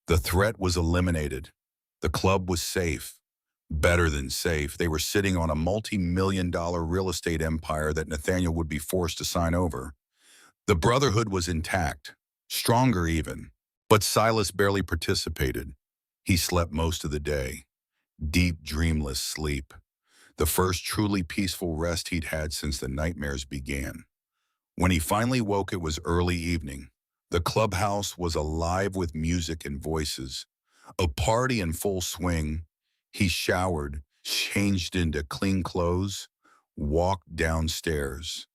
The threat was eliminated. The club was safe. Better than safe. They were sitting on a multi-million-dollar real estate empire that Nathaniel would be forced to sign over. The brotherhood was intact, stronger even. But Silas barely participated. He slept most of the day. Deep, dreamless sleep. the first truly peaceful rest he'd had since the nightmares began. When he finally woke, it was early evening. The clubhouse was alive with music and voices. A party in full swing. He showered, changed into clean clothes, walked downstairs.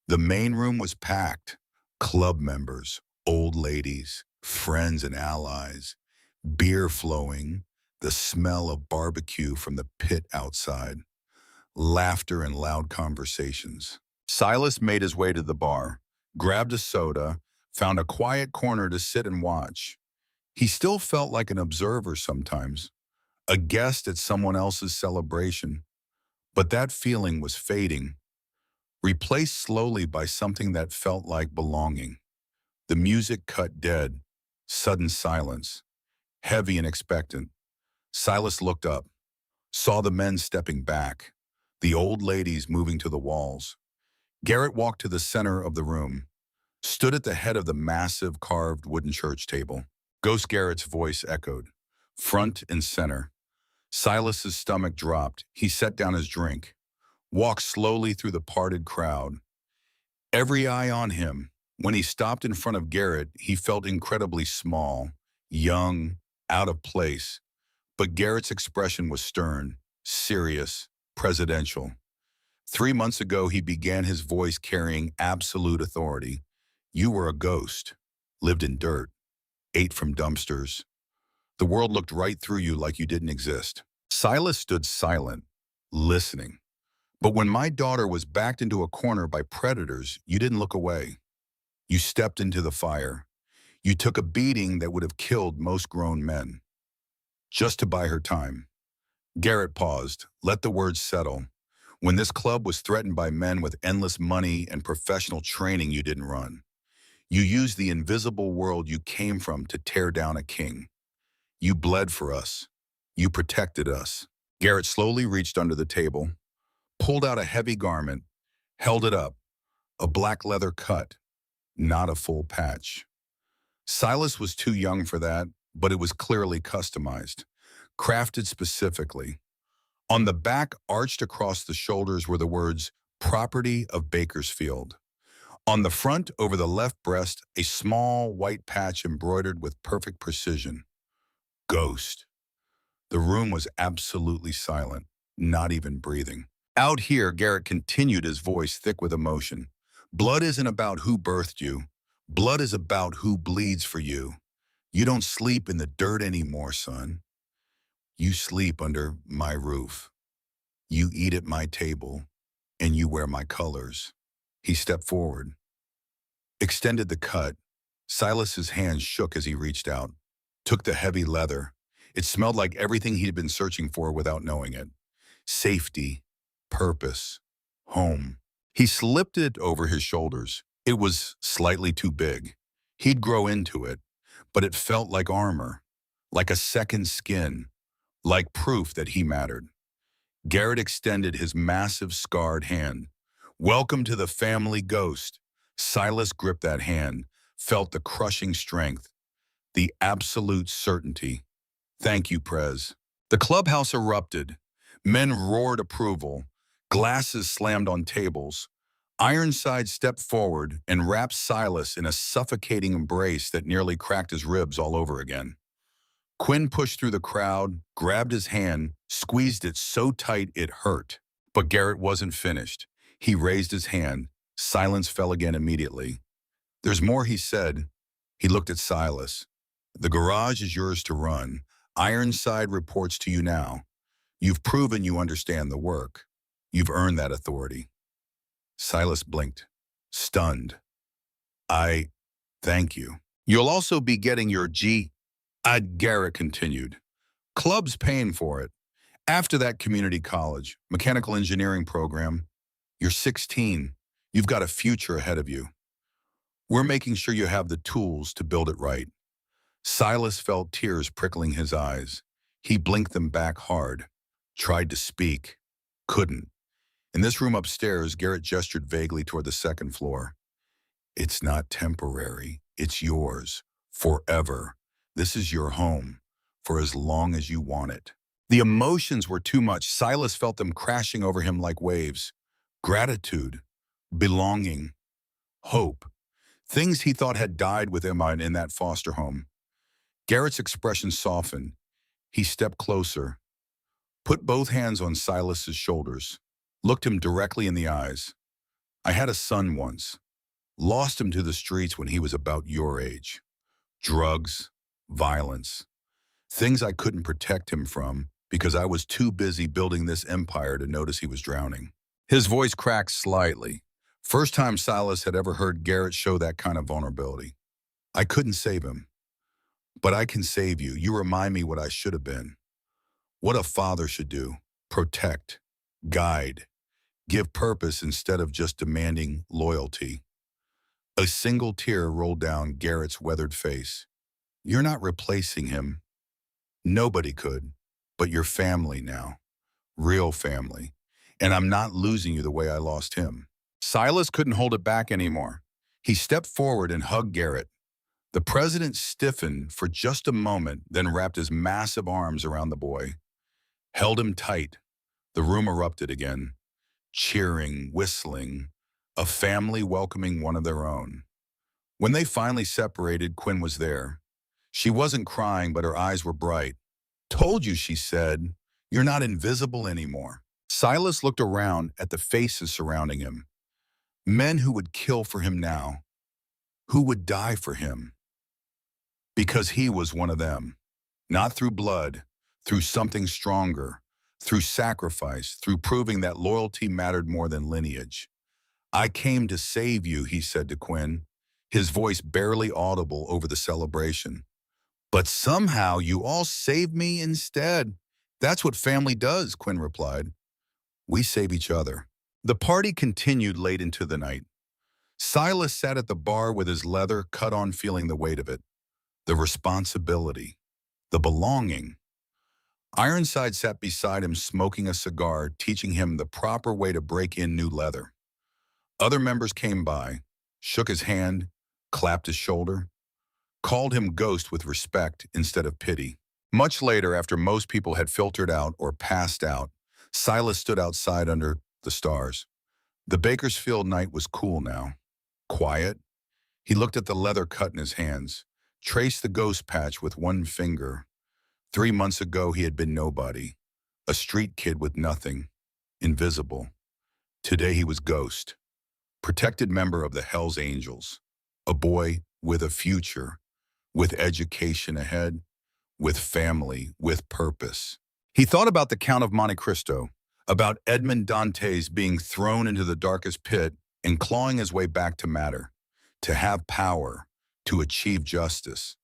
The main room was packed. Club members, old ladies, friends and allies, beer flowing, the smell of barbecue from the pit outside, laughter and loud conversations. Silas made his way to the bar, grabbed a soda, found a quiet corner to sit and watch. He still felt like an observer sometimes, a guest at someone else's celebration, but that feeling was fading, replaced slowly by something that felt like belonging. The music cut dead, sudden silence, heavy and expectant. Silas looked up, saw the men stepping back, the old ladies moving to the walls. Garrett walked to the center of the room, stood at the head of the massive carved wooden church table. Ghost Garrett's voice echoed, front and center. Silas's stomach dropped. He set down his drink, walked slowly through the parted crowd, every eye on him. When he stopped in front of Garrett, he felt incredibly small, young, out of place. But Garrett's expression was stern, serious, presidential. 3 months ago, he began his voice carrying absolute authority. You were a ghost, lived in dirt, ate from dumpsters. The world looked right through you like you didn't exist. Silas stood silent, listening. But when my daughter was backed into a corner by predators, you didn't look away. You stepped into the fire. You took a beating that would have killed most grown men, just to buy her time. Garrett paused, let the words settle. When this club was threatened by men with endless money and professional training, you didn't run. You used the invisible world you came from to tear down a king. You bled for us. You protected us. Garrett slowly reached under the table, pulled out a heavy garment, held it up, a black leather cut, not a full patch. Silas was too young for that, but it was clearly customized, crafted specifically. On the back, arched across the shoulders, were the words, Property of Bakersfield. On the front, over the left breast, a small white patch embroidered with perfect precision. Ghost. The room was absolutely silent, not even breathing. Out here, Garrett continued, his voice thick with emotion. Blood isn't about who birthed you. Blood is about who bleeds for you. You don't sleep in the dirt anymore, son. You sleep under my roof. You eat at my table, and you wear my colors. He stepped forward, extended the cut. Silas's hands shook as he reached out, took the heavy leather. It smelled like everything he'd been searching for without knowing it. Safety, purpose, home. He slipped it over his shoulders. It was slightly too big. He'd grow into it, but it felt like armor, like a second skin, like proof that he mattered. Garrett extended his massive scarred hand. Welcome to the family, Ghost. Silas gripped that hand, felt the crushing strength, the absolute certainty. Thank you, Prez. The clubhouse erupted. Men roared approval. Glasses slammed on tables. Ironside stepped forward and wrapped Silas in a suffocating embrace that nearly cracked his ribs all over again. Quinn pushed through the crowd, grabbed his hand, squeezed it so tight it hurt. But Garrett wasn't finished. He raised his hand. Silence fell again immediately. There's more, he said. He looked at Silas. The garage is yours to run. Ironside reports to you now. You've proven you understand the work. You've earned that authority. Silas blinked, stunned. Thank you. You'll also be getting your Garrett continued. Club's paying for it. After that community college, mechanical engineering program, you're 16. You've got a future ahead of you. We're making sure you have the tools to build it right. Silas felt tears prickling his eyes. He blinked them back hard, tried to speak, couldn't. In this room upstairs, Garrett gestured vaguely toward the second floor. It's not temporary. It's yours. Forever. This is your home. For as long as you want it. The emotions were too much. Silas felt them crashing over him like waves. Gratitude, belonging, hope. Things he thought had died with Emma in that foster home. Garrett's expression softened. He stepped closer, put both hands on Silas's shoulders, looked him directly in the eyes. I had a son once. Lost him to the streets when he was about your age. Drugs, violence, things I couldn't protect him from because I was too busy building this empire to notice he was drowning. His voice cracked slightly. First time Silas had ever heard Garrett show that kind of vulnerability. I couldn't save him, but I can save you. You remind me what I should have been. What a father should do. Protect, guide, give purpose instead of just demanding loyalty. A single tear rolled down Garrett's weathered face. You're not replacing him. Nobody could, but your family now. Real family. And I'm not losing you the way I lost him. Silas couldn't hold it back anymore. He stepped forward and hugged Garrett. The president stiffened for just a moment, then wrapped his massive arms around the boy. Held him tight. The room erupted again. Cheering, whistling, a family welcoming one of their own. When they finally separated, Quinn was there. She wasn't crying, but her eyes were bright. Told you, she said. You're not invisible anymore. Silas looked around at the faces surrounding him. Men who would kill for him now. Who would die for him. Because he was one of them. Not through blood, through something stronger, through sacrifice, through proving that loyalty mattered more than lineage. I came to save you, he said to Quinn, his voice barely audible over the celebration. But somehow you all saved me instead. That's what family does, Quinn replied. We save each other. The party continued late into the night. Silas sat at the bar with his leather cut on, feeling the weight of it. The responsibility. The belonging. Ironside sat beside him smoking a cigar, teaching him the proper way to break in new leather. Other members came by, shook his hand, clapped his shoulder, called him Ghost with respect instead of pity. Much later, after most people had filtered out or passed out, Silas stood outside under the stars. The Bakersfield night was cool now. Quiet. He looked at the leather cut in his hands, traced the ghost patch with one finger. 3 months ago, he had been nobody, a street kid with nothing, invisible. Today, he was Ghost, protected member of the Hells Angels, a boy with a future, with education ahead, with family, with purpose. He thought about the Count of Monte Cristo, about Edmond Dantes being thrown into the darkest pit and clawing his way back to matter, to have power, to achieve justice.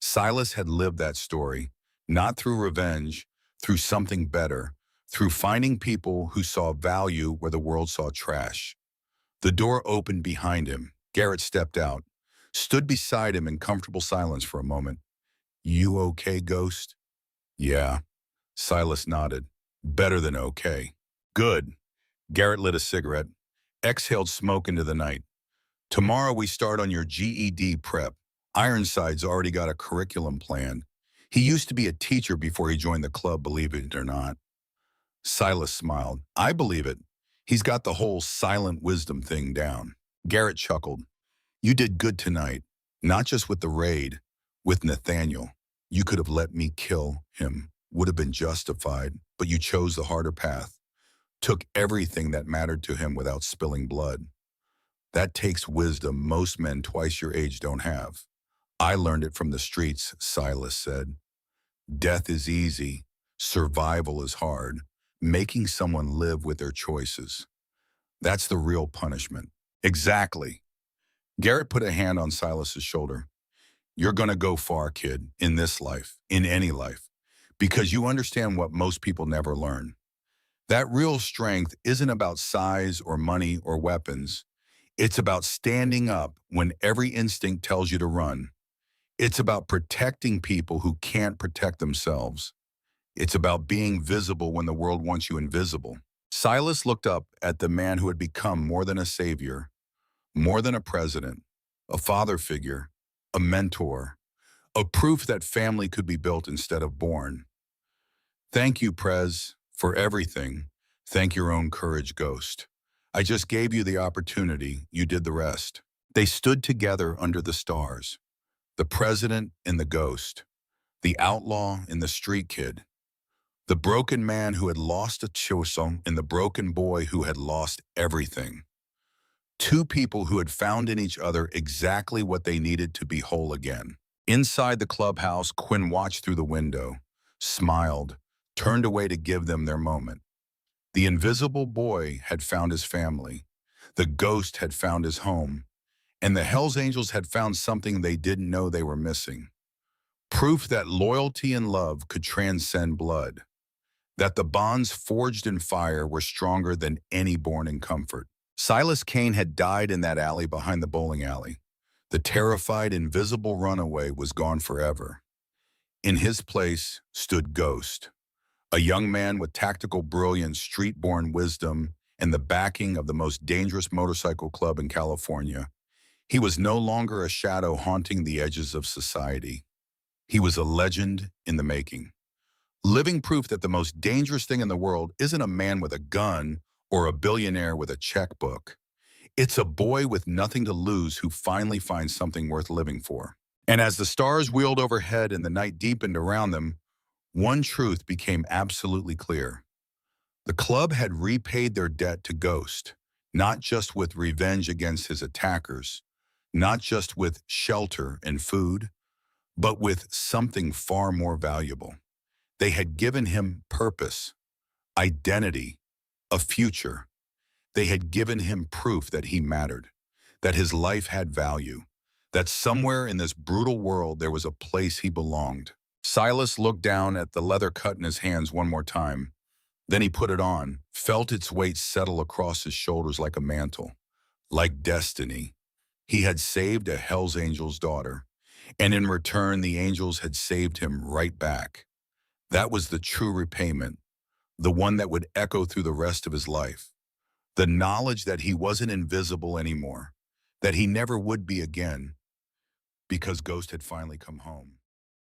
Silas had lived that story, not through revenge, through something better, through finding people who saw value where the world saw trash. The door opened behind him. Garrett stepped out, stood beside him in comfortable silence for a moment. You okay, Ghost? Yeah. Silas nodded. Better than okay. Good. Garrett lit a cigarette, exhaled smoke into the night. Tomorrow we start on your GED prep. Ironside's already got a curriculum planned. He used to be a teacher before he joined the club, believe it or not. Silas smiled. I believe it. He's got the whole silent wisdom thing down. Garrett chuckled. You did good tonight, not just with the raid, with Nathaniel. You could have let me kill him, would have been justified, but you chose the harder path. Took everything that mattered to him without spilling blood. That takes wisdom most men twice your age don't have. I learned it from the streets, Silas said. Death is easy. Survival is hard. Making someone live with their choices. That's the real punishment. Exactly. Garrett put a hand on Silas's shoulder. You're gonna go far, kid, in this life, in any life, because you understand what most people never learn. That real strength isn't about size or money or weapons. It's about standing up when every instinct tells you to run. It's about protecting people who can't protect themselves. It's about being visible when the world wants you invisible. Silas looked up at the man who had become more than a savior, more than a president, a father figure, a mentor, a proof that family could be built instead of born. Thank you, Prez, for everything. Thank your own courage, Ghost. I just gave you the opportunity. You did the rest. They stood together under the stars. The president and the ghost. The outlaw and the street kid. The broken man who had lost a choson and the broken boy who had lost everything. Two people who had found in each other exactly what they needed to be whole again. Inside the clubhouse, Quinn watched through the window, smiled, turned away to give them their moment. The invisible boy had found his family. The ghost had found his home. And the Hells Angels had found something they didn't know they were missing. Proof that loyalty and love could transcend blood. That the bonds forged in fire were stronger than any born in comfort. Silas Kane had died in that alley behind the bowling alley. The terrified, invisible runaway was gone forever. In his place stood Ghost, a young man with tactical brilliance, street-born wisdom, and the backing of the most dangerous motorcycle club in California. He was no longer a shadow haunting the edges of society. He was a legend in the making. Living proof that the most dangerous thing in the world isn't a man with a gun or a billionaire with a checkbook. It's a boy with nothing to lose who finally finds something worth living for. And as the stars wheeled overhead and the night deepened around them, one truth became absolutely clear. The club had repaid their debt to Ghost, not just with revenge against his attackers, not just with shelter and food, but with something far more valuable. They had given him purpose, identity, a future. They had given him proof that he mattered, that his life had value, that somewhere in this brutal world there was a place he belonged. Silas looked down at the leather cut in his hands one more time. Then he put it on, felt its weight settle across his shoulders like a mantle, like destiny. He had saved a Hell's Angel's daughter, and in return the angels had saved him right back. That was the true repayment, the one that would echo through the rest of his life. The knowledge that he wasn't invisible anymore, that he never would be again, because Ghost had finally come home.